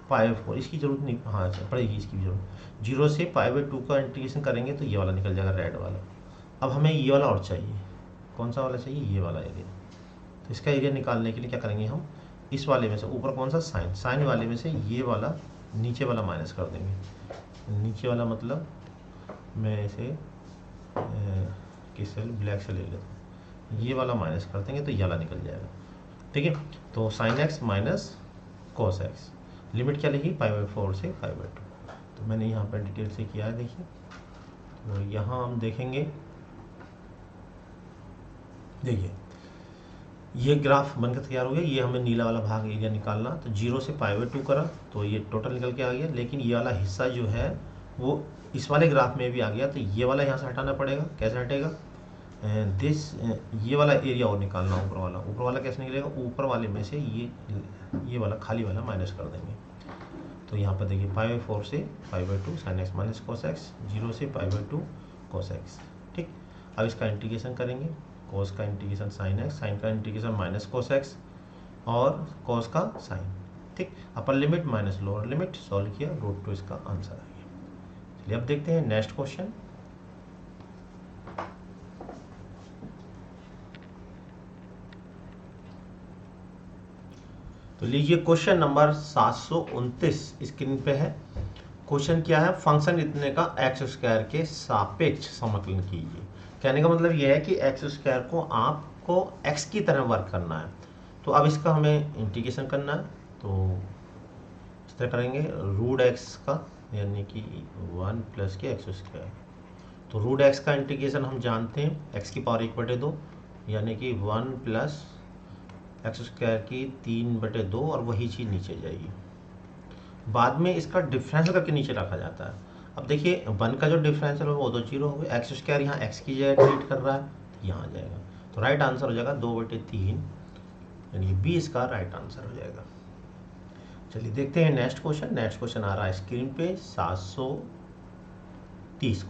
Speaker 1: पाई बाई 4, इसकी जरूरत नहीं, हाँ पड़ेगी इसकी भी जरूरत। 0 से पाई बाई 2 का इंटीग्रेशन करेंगे तो ये वाला निकल जाएगा रेड वाला। अब हमें ये वाला और चाहिए, कौन सा वाला चाहिए, ये वाला एरिया। तो इसका एरिया निकालने के लिए क्या करेंगे हम, इस वाले में से ऊपर कौन सा साइन वाले में से ये वाला नीचे वाला माइनस कर देंगे। नीचे वाला मतलब मैं इसे किस ब्लैक से ले लेता हूँ, ये वाला माइनस कर देंगे तो ये वाला निकल जाएगा, ठीक है। तो sine x minus cos x, limit क्या लिखी, पाई बाई 4 से पाई बाई 2। तो मैंने यहाँ पर डिटेल से किया है, देखिए। तो यहाँ हम देखेंगे, देखिए ये ग्राफ बनकर तैयार हो गया, ये हमें नीला वाला भाग एरिया निकालना। तो 0 से पाई बाई 2 करा तो ये टोटल निकल के आ गया, लेकिन ये वाला हिस्सा जो है वो इस वाले ग्राफ में भी आ गया, तो ये वाला यहाँ से हटाना पड़ेगा। कैसे हटेगा, ये वाला एरिया और निकालना, ऊपर वाला कैसे निकलेगा, ऊपर वाले में से ये वाला खाली वाला माइनस कर देंगे। तो यहाँ पर देखिए पाई बाई 4 से pi by 2 sine x minus cos x, 0 से पाई बाई 2 कोस एक्स, ठीक। अब इसका इंटीग्रेशन करेंगे, कोस का इंटीग्रेशन साइन एक्स, साइन का इंटीग्रेशन माइनस कोस एक्स, और कोस का साइन, ठीक। अपर limit minus lower limit, solve किया, √2 इसका आंसर आ गया। चलिए अब देखते हैं नेक्स्ट क्वेश्चन। तो लीजिए क्वेश्चन नंबर 729 स्क्रीन पे है। क्वेश्चन क्या है, फंक्शन इतने का एक्स स्क्वायर के सापेक्ष समाकलन कीजिए। कहने का मतलब यह है कि एक्स स्क्वायर को आपको एक्स की तरह वर्क करना है। तो अब इसका हमें इंटीग्रेशन करना है, तो इस तरह करेंगे, √x का यानी कि 1 प्लस के एक्स स्क्वायर। तो √x का इंटीग्रेशन हम जानते हैं, x की पावर 1/2 यानी कि 1 प्लस एक्स स्क्वायर की 3/2, और वही चीज़ नीचे जाएगी। बाद में इसका डिफरेंशियल करके नीचे रखा जाता है। अब देखिए 1 का जो डिफरेंशियल होगा वो तो 0 हो गया, एक्स स्क्वायर यहाँ x की जगह ट्रीट कर रहा है, तो यहाँ आ जाएगा। तो राइट आंसर हो जाएगा 2/3, यानी कि बी इसका राइट आंसर हो जाएगा। चलिए देखते हैं नेक्स्ट क्वेश्चन। नेक्स्ट क्वेश्चन आ रहा है स्क्रीन पे 730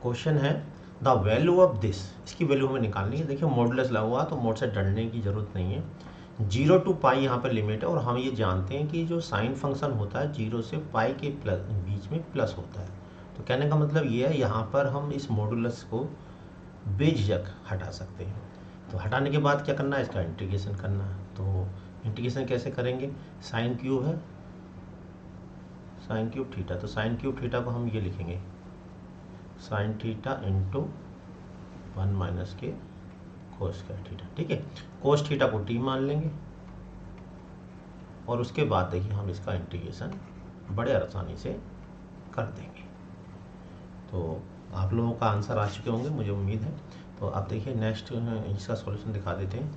Speaker 1: क्वेश्चन है द वैल्यू ऑफ दिस, इसकी वैल्यू हमें निकालनी है। देखिए मॉडुलस लगा हुआ तो मोड से डरने की जरूरत नहीं है। 0 to पाई यहाँ पर लिमिट है, और हम ये जानते हैं कि जो साइन फंक्शन होता है 0 से पाई के प्लस बीच में प्लस होता है। तो कहने का मतलब ये है यहाँ पर हम इस मॉडुलस को बेझिझक हटा सकते हैं। तो हटाने के बाद क्या करना है, इसका इंटीग्रेशन करना है। तो इंटीग्रेशन कैसे करेंगे, साइन क्यूब है, साइन क्यूब थीटा। तो साइन क्यूब थीटा को हम ये लिखेंगे, साइन थीटा इंटू 1 माइनस के कोस स्क्वायर थीटा, ठीक है। कोस थीटा को t मान लेंगे, और उसके बाद देखिए हम इसका इंटीग्रेशन बड़े आसानी से कर देंगे। तो आप लोगों का आंसर आ चुके होंगे, मुझे उम्मीद है। तो आप देखिए नेक्स्ट इसका सॉल्यूशन दिखा देते हैं।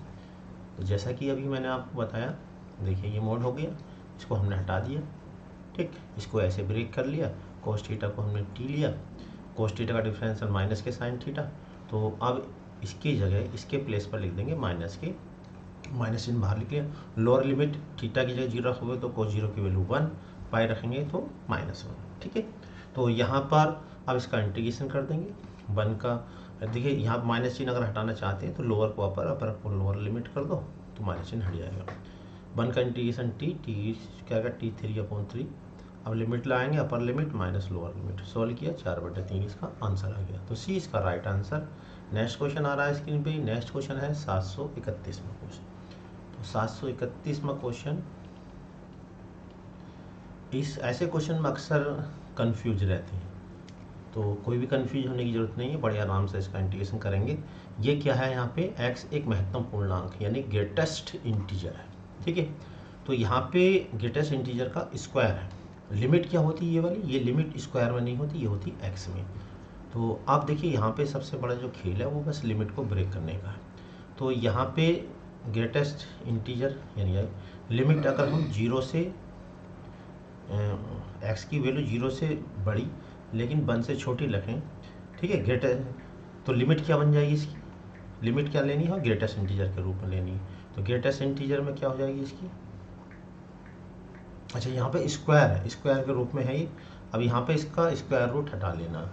Speaker 1: तो जैसा कि अभी मैंने आपको बताया, देखिए ये मोड हो गया, इसको हमने हटा दिया, ठीक, इसको ऐसे ब्रेक कर लिया, cos थीटा को हमने t लिया, cos थीटा का डिफरेंशियल माइनस के साइन थीटा, तो अब इसकी जगह इसके प्लेस पर लिख देंगे माइनस चिन्ह बाहर लिख लिया। लोअर लिमिट थीटा की जगह 0 रखोगे तो cos 0 की वैल्यू 1, पाई रखेंगे तो -1, ठीक है। तो यहाँ पर अब इसका इंटीग्रेशन कर देंगे 1 का, देखिए यहाँ माइनस चिन्ह अगर हटाना चाहते हैं तो लोअर को अपर, अपर को लोअर लिमिट कर दो तो माइनस चिन्ह हट जाएगा। 1 का इंटीग्रेशन टी क्या आएगा t3/3, अब लिमिट लाएंगे अपर limit minus lower limit, solve किया 4/3 इसका आंसर आ गया। तो सी इसका राइट आंसर। नेक्स्ट क्वेश्चन आ रहा है स्क्रीन पे, नेक्स्ट क्वेश्चन है 731वां क्वेश्चन। तो 731वां क्वेश्चन, इस ऐसे क्वेश्चन में अक्सर कंफ्यूज रहते हैं, तो कोई भी कंफ्यूज होने की जरूरत नहीं है, बड़े आराम से इसका इंटीग्रेशन करेंगे। ये क्या है, यहाँ पे x एक महत्तम पूर्णांक यानी ग्रेटेस्ट इंटीजर है, ठीक है। तो यहाँ पे ग्रेटेस्ट इंटीजर का स्क्वायर है, लिमिट क्या होती है ये वाली, ये लिमिट स्क्वायर में नहीं होती, ये होती x में। तो आप देखिए यहाँ पे सबसे बड़ा जो खेल है वो बस लिमिट को ब्रेक करने का है। तो यहाँ पे ग्रेटेस्ट इंटीजर यानी लिमिट अगर हम 0 से x की वैल्यू 0 से बड़ी लेकिन 1 से छोटी रखें, ठीक है, ग्रेटेस्ट, तो लिमिट क्या बन जाएगी इसकी, लिमिट क्या लेनी है, ग्रेटेस्ट इंटीजर के रूप में लेनी है। तो ग्रेटेस्ट इंटीजर में क्या हो जाएगी इसकी, अच्छा यहाँ पे स्क्वायर है, स्क्वायर के रूप में है ये, अब यहाँ पे इसका स्क्वायर रूट हटा लेना,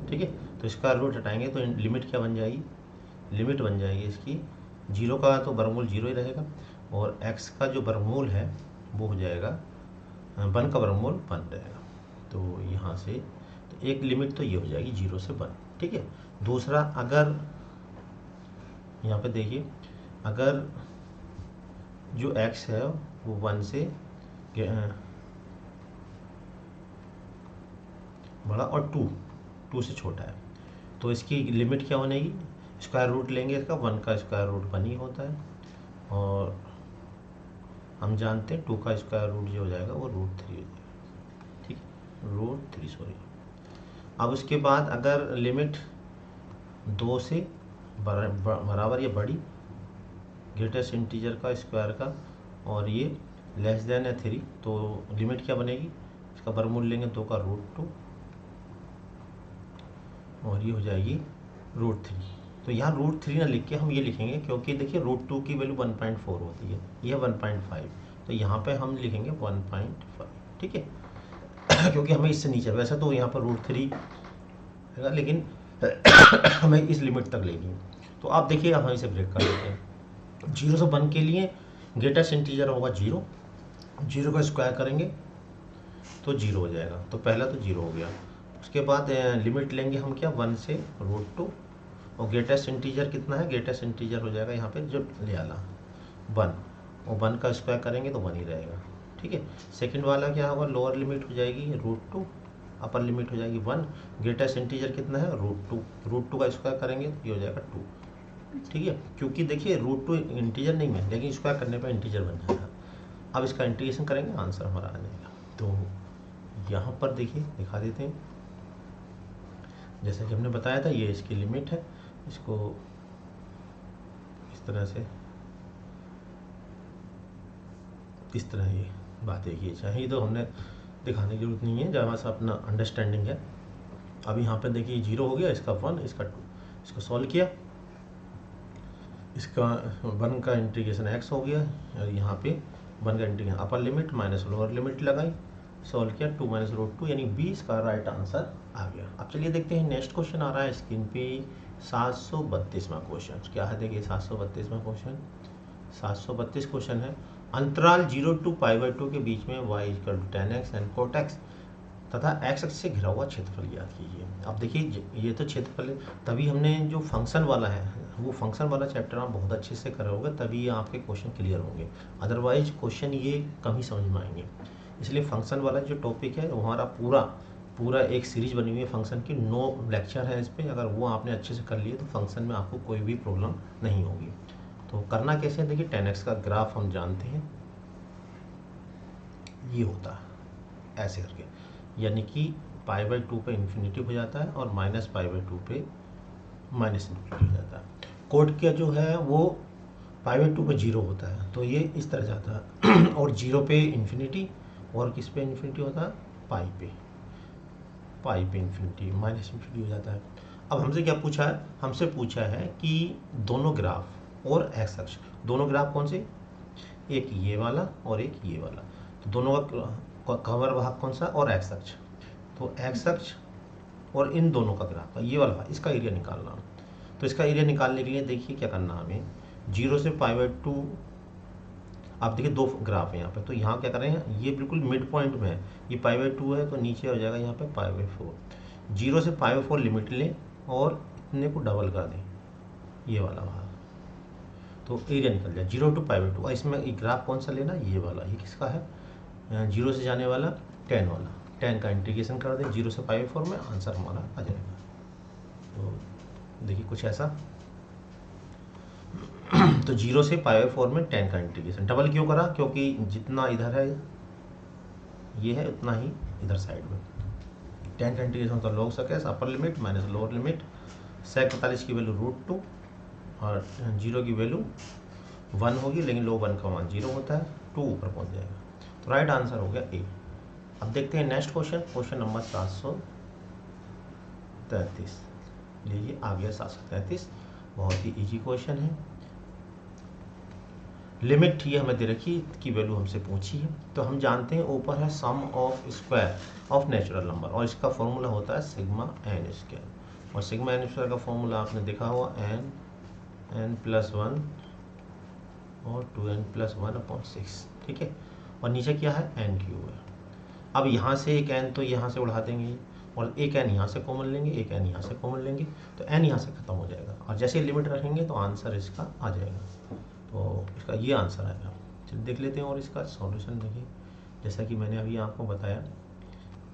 Speaker 1: ठीक है। तो स्क्वायर रूट हटाएंगे तो लिमिट क्या बन जाएगी, लिमिट बन जाएगी इसकी 0 का तो वर्गमूल 0 ही रहेगा, और x का जो वर्गमूल है वो हो जाएगा 1 का वर्गमूल 1 रहेगा। तो यहाँ से तो एक लिमिट तो ये हो जाएगी 0 से 1, ठीक है। दूसरा, अगर यहाँ पे देखिए, अगर जो x है वो 1 से बड़ा और 2 से छोटा है, तो इसकी लिमिट क्या बनेगी, स्क्वायर रूट लेंगे इसका, 1 का स्क्वायर रूट 1 ही होता है, और हम जानते हैं 2 का स्क्वायर रूट जो हो जाएगा वो √3 हो जाएगा, ठीक है, √3 सॉरी। अब उसके बाद अगर लिमिट 2 से बराबर या बड़ी ग्रेटेस्ट इंटीजर का स्क्वायर का, और ये लेस देन या 3, तो लिमिट क्या बनेगी, इसका वर्गमूल लेंगे 2 का √2, और ये हो जाएगी √3। तो यहाँ √3 ना लिख के हम ये लिखेंगे, क्योंकि देखिए √2 की वैल्यू 1.4 होती है, यह 1.5, तो यहाँ पे हम लिखेंगे 1.5, ठीक है क्योंकि हमें इससे नीचे, वैसे तो यहाँ पर √3 है लेकिन हमें इस लिमिट तक लेनी है। तो आप देखिए हम इसे ब्रेक कर देते हैं। 0 से 1 के लिए ग्रेटेस्ट इंटीजर होगा 0, 0 का स्क्वायर करेंगे तो 0 हो जाएगा, तो पहला तो 0 हो गया। उसके बाद लिमिट लेंगे हम क्या, 1 से √2, और ग्रेटेस्ट इंटीजर कितना है, ग्रेटेस्ट इंटीजर हो जाएगा यहाँ पे जो ले आला 1, और 1 का स्क्वायर करेंगे तो 1 ही रहेगा, ठीक है। सेकंड वाला क्या होगा, लोअर लिमिट हो जाएगी √2, अपर लिमिट हो जाएगी 1, ग्रेटेस्ट इंटीजर कितना है √2 का स्क्वायर करेंगे तो ये हो जाएगा 2, ठीक है। क्योंकि देखिए √2 इंटीजर नहीं है, लेकिन स्क्वायर करने पर इंटीजर बन जाएगा। अब इसका इंटीग्रेशन करेंगे, आंसर हमारा आ जाएगा। तो यहाँ पर देखिए दिखा देते हैं, जैसा कि हमने बताया था ये इसकी लिमिट है, इसको इस तरह से, इस तरह ये बातें ये चाहिए, तो हमने दिखाने की जरूरत नहीं है, जहाँ से अपना अंडरस्टैंडिंग है। अब यहाँ पे देखिए 0 हो गया, इसका 1, इसका 2, इसको सॉल्व किया, इसका 1 का इंटीग्रेशन x हो गया, और यहाँ पे 1 का इंटीग्रेशन अपर लिमिट माइनस लोअर लिमिट लगाई, सॉल्व किया 2 - √2 यानी 20 का राइट आंसर आ गया। अब चलिए देखते हैं नेक्स्ट क्वेश्चन आ रहा है स्क्रीन पे 732वां क्वेश्चन। क्या है देखिए 732वां क्वेश्चन, 732 क्वेश्चन है, अंतराल 0 to π/2 के बीच में y = tan x and cot x तथा x अक्ष से घिरा हुआ क्षेत्रफल ज्ञात कीजिए। अब देखिए ये तो क्षेत्रफल है, तभी हमने जो फंक्शन वाला है वो फंक्शन वाला चैप्टर आप बहुत अच्छे से करोगे, तभी ये आपके क्वेश्चन क्लियर होंगे, अदरवाइज क्वेश्चन ये कम ही समझ में आएंगे। इसलिए फंक्शन वाला जो टॉपिक है वो हमारा पूरा एक सीरीज बनी हुई है फंक्शन की, 9 लेक्चर है इस पर, अगर वो आपने अच्छे से कर लिए तो फंक्शन में आपको कोई भी प्रॉब्लम नहीं होगी। तो करना कैसे है, देखिए tan x का ग्राफ हम जानते हैं ये होता है ऐसे करके, यानी कि π/2 पे इन्फिनिटी हो जाता है और -π/2 पे माइनस इन्फिनिटी हो जाता है। कोड का जो है वो π/2 पे 0 होता है, तो ये इस तरह जाता है और 0 पे इन्फिनिटी, और किस पे इन्फिनिटी होता है, पाई पे इन्फिनिटी, माइनस इन्फिनिटी हो जाता है। अब हमसे क्या पूछा है, हमसे पूछा है कि दोनों ग्राफ और एक्स अक्ष, दोनों ग्राफ कौन से, एक ये वाला और एक ये वाला, तो दोनों का कवर भाग कौन सा, और एक्स अक्ष, तो एक्स अक्ष और इन दोनों का ग्राफ का ये वाला भाग, इसका एरिया निकालना। तो इसका एरिया निकालने के लिए देखिए क्या करना हमें, 0 से π/2, आप देखिए दो ग्राफ है यहाँ पे, तो यहाँ क्या करें, ये बिल्कुल मिड पॉइंट में है, ये π/2 है, तो नीचे हो जाएगा यहाँ पे π/4। 0 से π/4 लिमिट लें और इतने को डबल कर दें, ये वाला भाग, तो एरिया निकल जाए 0 to π/2। और इसमें ग्राफ कौन सा लेना, ये वाला, ये किसका है, 0 से जाने वाला tan वाला, tan का इंटीग्रेशन कर दें 0 से π/4 में, आंसर हमारा आ जाएगा। तो देखिए कुछ ऐसा तो 0 से π/4 में tan का इंटीग्रेशन, डबल क्यों करा, क्योंकि जितना इधर है ये है उतना ही इधर साइड में, tan का इंटीग्रेशन तो log sec अपर limit minus lower limit, sec 45 की वैल्यू √2 और 0 की वैल्यू 1 होगी, लेकिन log 1 का मान 0 होता है, 2 ऊपर पहुंच जाएगा, तो राइट आंसर हो गया ए। अब देखते हैं नेक्स्ट क्वेश्चन, क्वेश्चन नंबर 733। लीजिए आ गया 733, बहुत ही इजी क्वेश्चन है। लिमिट ये हमें दे रखी की वैल्यू हमसे पूछी है, तो हम जानते हैं ऊपर है sum of square of natural number, और इसका फॉर्मूला होता है सिग्मा n स्क्वायर, और सिग्मा n स्क्वायर का फॉर्मूला आपने देखा हुआ n+1 और 2n+1/6, ठीक है, और नीचे क्या है n क्यूब है। अब यहाँ से एक n तो यहाँ से उड़ा देंगे, और एक n यहाँ से कॉमन लेंगे, एक n यहाँ से कॉमन लेंगे, तो n यहाँ से खत्म हो जाएगा, और जैसे लिमिट रखेंगे तो आंसर इसका आ जाएगा, तो इसका ये आंसर आएगा। चलिए देख लेते हैं, और इसका सॉल्यूशन देखिए, जैसा कि मैंने अभी आपको बताया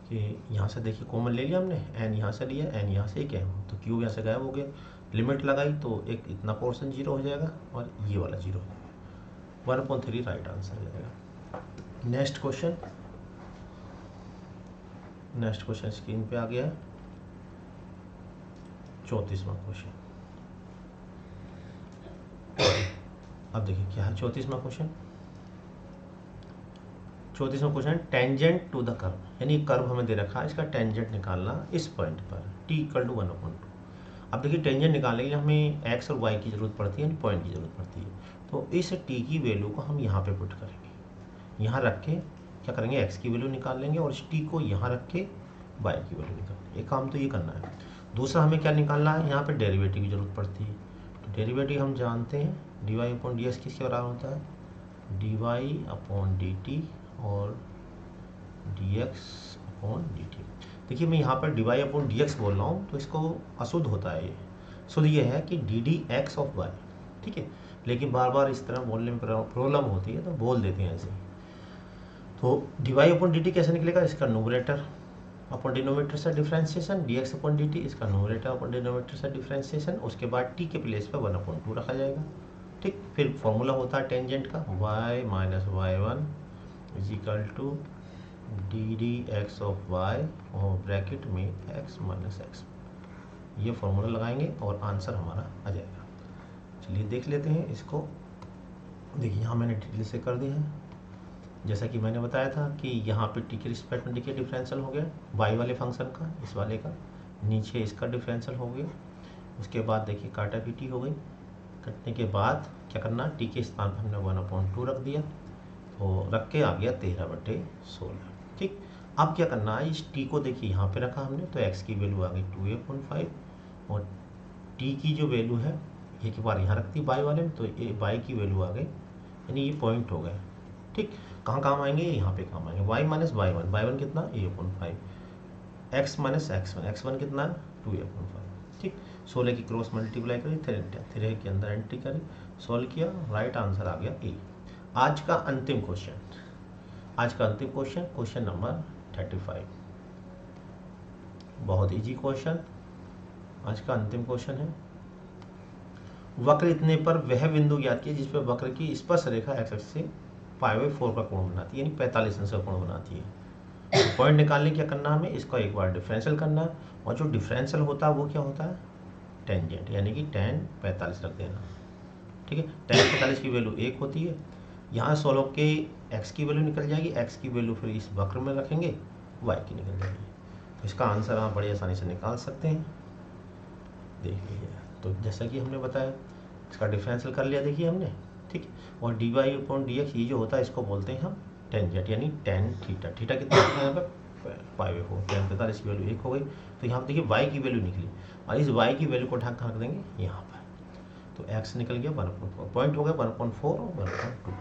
Speaker 1: कि यहाँ से देखिए कॉमन ले लिया हमने, n यहाँ से लिया, n यहाँ से एक m, तो क्यूब यहाँ से गायब हो गया, लिमिट लगाई तो एक इतना पोर्शन 0 हो जाएगा और ये वाला 0 हो जाएगा, 1/3 राइट आंसर हो जाएगा। नेक्स्ट क्वेश्चन स्क्रीन पे आ गया है, 34वां क्वेश्चन। अब देखिए क्या है 34वां क्वेश्चन। 34वां question, tangent to the curve, यानी कर्व हमें दे रखा है, इसका टेंजेंट निकालना इस पॉइंट पर t = 1/2। अब देखिए टेंजेंट निकालने के लिए हमें x और y की जरूरत पड़ती है, यानी पॉइंट की जरूरत पड़ती है, तो इस t की वैल्यू को हम यहाँ पे पुट करेंगे, यहाँ रख के क्या करेंगे, x की वैल्यू निकाल लेंगे, और इस t को यहाँ रख के y की वैल्यू निकालेंगे, एक काम तो ये करना है। दूसरा हमें क्या निकालना है, यहाँ पे डेरिवेटिव की जरूरत पड़ती है, तो डेरिवेटिव हम जानते हैं dy/dx किसके बराबर होता है, dy/dt और dx/dt। देखिए मैं यहाँ पर dy/dx बोल रहा हूँ, तो इसको अशुद्ध होता है, ये शुद्ध ये है कि ddx/y, ठीक है, लेकिन बार बार इस तरह बोलने में प्रॉब्लम होती है, तो बोल देते हैं ऐसे। तो dy/dt कैसे निकलेगा, इसका न्यूमरेटर अपॉन डिनोमिनेटर से डिफरेंशिएशन, dx/dt इसका न्यूमरेटर अपॉन डिनोमिनेटर से डिफरेंशिएशन, उसके बाद t के प्लेस पे 1/2 रखा जाएगा, ठीक। फिर फॉर्मूला होता है टेंजेंट का, y - y1 = ddx/y और ब्रैकेट में x - x, ये फॉर्मूला लगाएंगे और आंसर हमारा आ जाएगा। चलिए देख लेते हैं इसको। देखिए यहाँ मैंने डिटेल से कर दिया है, जैसा कि मैंने बताया था कि यहाँ पे t के रिस्पेक्ट में देखिए डिफरेंशियल हो गया y वाले फंक्शन का, इस वाले का, नीचे इसका डिफरेंशियल हो गया, उसके बाद देखिए काटा पीटी हो गई, कटने के बाद क्या करना, t के स्थान पर हमने 1/2 रख दिया, तो रख के आ गया 13/16, ठीक। अब क्या करना है, इस t को देखिए यहाँ पे रखा हमने, तो x की वैल्यू आ गई 2a/5, और t की जो वैल्यू है एक बार यहाँ रखती y वाले में, तो y की वैल्यू आ गई, यानी ये पॉइंट हो गए, ठीक। कहाँ काम आएंगे, यहाँ पे काम आएंगे, y - y1 कितना a/5, x - x1, x1 कितना 2a/5, ठीक। 16 की क्रॉस मल्टीप्लाई करी, 3 के अंदर एंट्री करी, सॉल्व किया, राइट आंसर आ गया ए। आज का अंतिम क्वेश्चन, क्वेश्चन नंबर 35, बहुत इजी क्वेश्चन, आज का अंतिम क्वेश्चन है। वक्र इतने पर वह बिंदु ज्ञात कीजिए जिस पर वक्र की स्पर्श रेखा x अक्ष से π/4 का कोण बनाती है, यानी 45 अंश का कोण बनाती है। तो पॉइंट निकालने क्या करना हमें, इसका एक बार डिफरेंशियल करना है, और जो डिफरेंशियल होता है वो क्या होता है, टेंजेंट, यानी कि tan 45 रख देना। ठीक है, tan 45 की वैल्यू 1 होती है। यहाँ सोल्व के x की वैल्यू निकल जाएगी, x की वैल्यू फिर इस वक्र में रखेंगे, y की निकल जाएगी। तो इसका आंसर आप बड़ी आसानी से निकाल सकते हैं। देख लीजिए, तो जैसा कि हमने बताया इसका डिफरेंशियल कर लिया, देखिए हमने। ठीक, और dy अपॉन dx ये जो होता है इसको बोलते हैं हम टेंजेंट, यानी tan थीटा। थीटा कितना होता है यहाँ पर पाई4, tan 45 की वैल्यू 1 हो गई। तो यहाँ पर देखिए y की वैल्यू निकली, और इस y की वैल्यू को ढक कर देंगे यहाँ पर, तो x निकल गया 1/4, पॉइंट हो गया 1/4 और 1/2।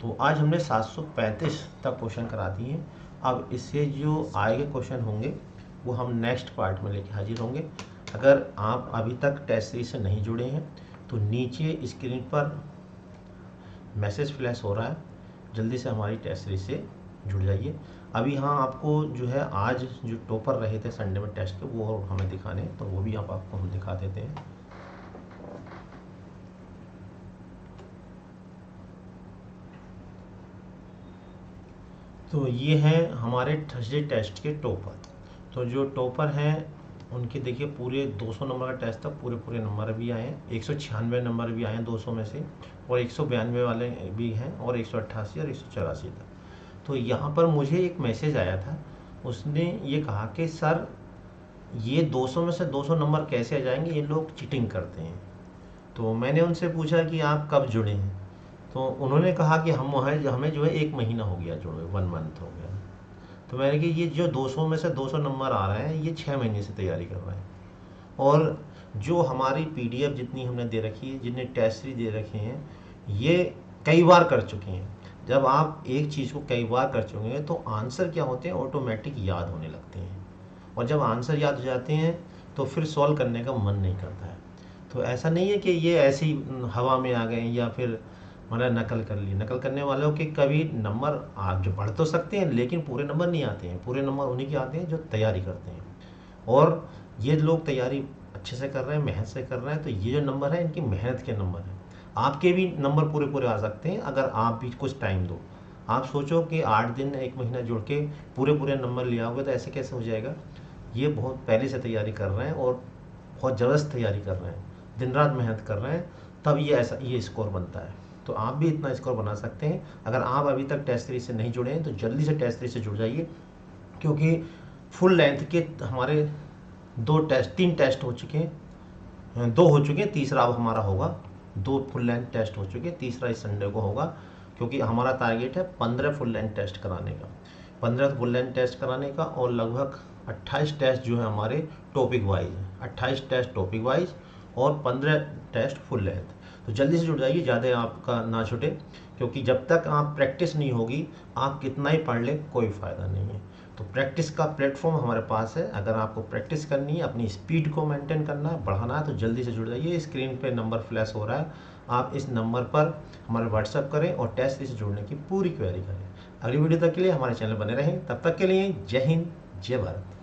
Speaker 1: तो आज हमने 735 तक क्वेश्चन करा दिए हैं। अब इससे जो आगे क्वेश्चन होंगे वो हम नेक्स्ट पार्ट में लेके हाजिर होंगे। अगर आप अभी तक टेस्ट सीरीज से नहीं जुड़े हैं तो नीचे स्क्रीन पर मैसेज फ्लैश हो रहा है, जल्दी से हमारी टेस्ट सीरीज से जुड़ जाइए। अभी हाँ, आपको जो है आज जो टॉपर रहे थे संडे में टेस्ट के, वो हमें दिखाने, तो वो भी आपको हम दिखा देते हैं। तो ये हैं हमारे थर्सडे टेस्ट के टॉपर। तो जो टॉपर हैं उनके देखिए पूरे 200 नंबर का टेस्ट था, पूरे नंबर भी आए हैं, 196 नंबर भी आए हैं 200 में से, और 192 वाले भी हैं, और 188 और 184 था। तो यहाँ पर मुझे एक मैसेज आया था, उसने ये कहा कि सर ये 200 में से 200 नंबर कैसे आ जाएंगे, ये लोग चीटिंग करते हैं। तो मैंने उनसे पूछा कि आप कब जुड़े हैं, तो उन्होंने कहा कि हमें जो है 1 महीना हो गया जुड़े, 1 मंथ हो गया। तो मैंने कहा ये जो 200 में से 200 नंबर आ रहे हैं ये 6 महीने से तैयारी कर रहे हैं, और जो हमारी PDF जितनी हमने दे रखी है, जितने टेस्ट सीरीज दे रखे हैं, ये कई बार कर चुके हैं। जब आप एक चीज़ को कई बार कर चुके हैं तो आंसर क्या होते हैं, ऑटोमेटिक याद होने लगते हैं, और जब आंसर याद हो जाते हैं तो फिर सॉल्व करने का मन नहीं करता है। तो ऐसा नहीं है कि ये ऐसी हवा में आ गए या फिर मतलब नकल कर ली। नकल करने वालों के कभी नंबर आप जो पढ़ तो सकते हैं लेकिन पूरे नंबर नहीं आते हैं। पूरे नंबर उन्हीं के आते हैं जो तैयारी करते हैं, और ये लोग तैयारी अच्छे से कर रहे हैं, मेहनत से कर रहे हैं। तो ये जो नंबर है इनकी मेहनत के नंबर हैं। आपके भी नंबर पूरे आ सकते हैं अगर आप भी कुछ टाइम दो। आप सोचो कि 8 दिन 1 महीना जुड़ के पूरे नंबर ले आओगे तो ऐसे कैसे हो जाएगा। ये बहुत पहले से तैयारी कर रहे हैं और बहुत ज़बरदस्त तैयारी कर रहे हैं, दिन रात मेहनत कर रहे हैं, तब ये स्कोर बनता है। तो आप भी इतना स्कोर बना सकते हैं। अगर आप अभी तक टेस्ट सीरीज से नहीं जुड़े हैं तो जल्दी से टेस्ट सीरीज से जुड़ जाइए, क्योंकि फुल लेंथ के हमारे 3 टेस्ट हो चुके हैं, 2 हो चुके हैं, तीसरा अब हमारा होगा। 2 फुल लेंथ टेस्ट हो चुके हैं, तीसरा इस संडे को होगा, क्योंकि हमारा टारगेट है 15 फुल लेंथ टेस्ट कराने का, 15 फुल लेंथ टेस्ट कराने का, और लगभग 28 टेस्ट जो है हमारे टॉपिक वाइज हैं, 28 टेस्ट टॉपिक वाइज और 15 टेस्ट फुल लेंथ। तो जल्दी से जुड़ जाइए, ज़्यादा आपका ना छूटे, क्योंकि जब तक आप प्रैक्टिस नहीं होगी आप कितना ही पढ़ लें कोई फ़ायदा नहीं है। तो प्रैक्टिस का प्लेटफॉर्म हमारे पास है। अगर आपको प्रैक्टिस करनी है, अपनी स्पीड को मेंटेन करना है, बढ़ाना है, तो जल्दी से जुड़ जाइए। स्क्रीन पे नंबर फ्लैश हो रहा है, आप इस नंबर पर हमारे व्हाट्सएप करें और टेस्ट से जुड़ने की पूरी क्वेरी करें। अगली वीडियो तक के लिए हमारे चैनल बने रहें। तब तक के लिए जय हिंद, जय भारत।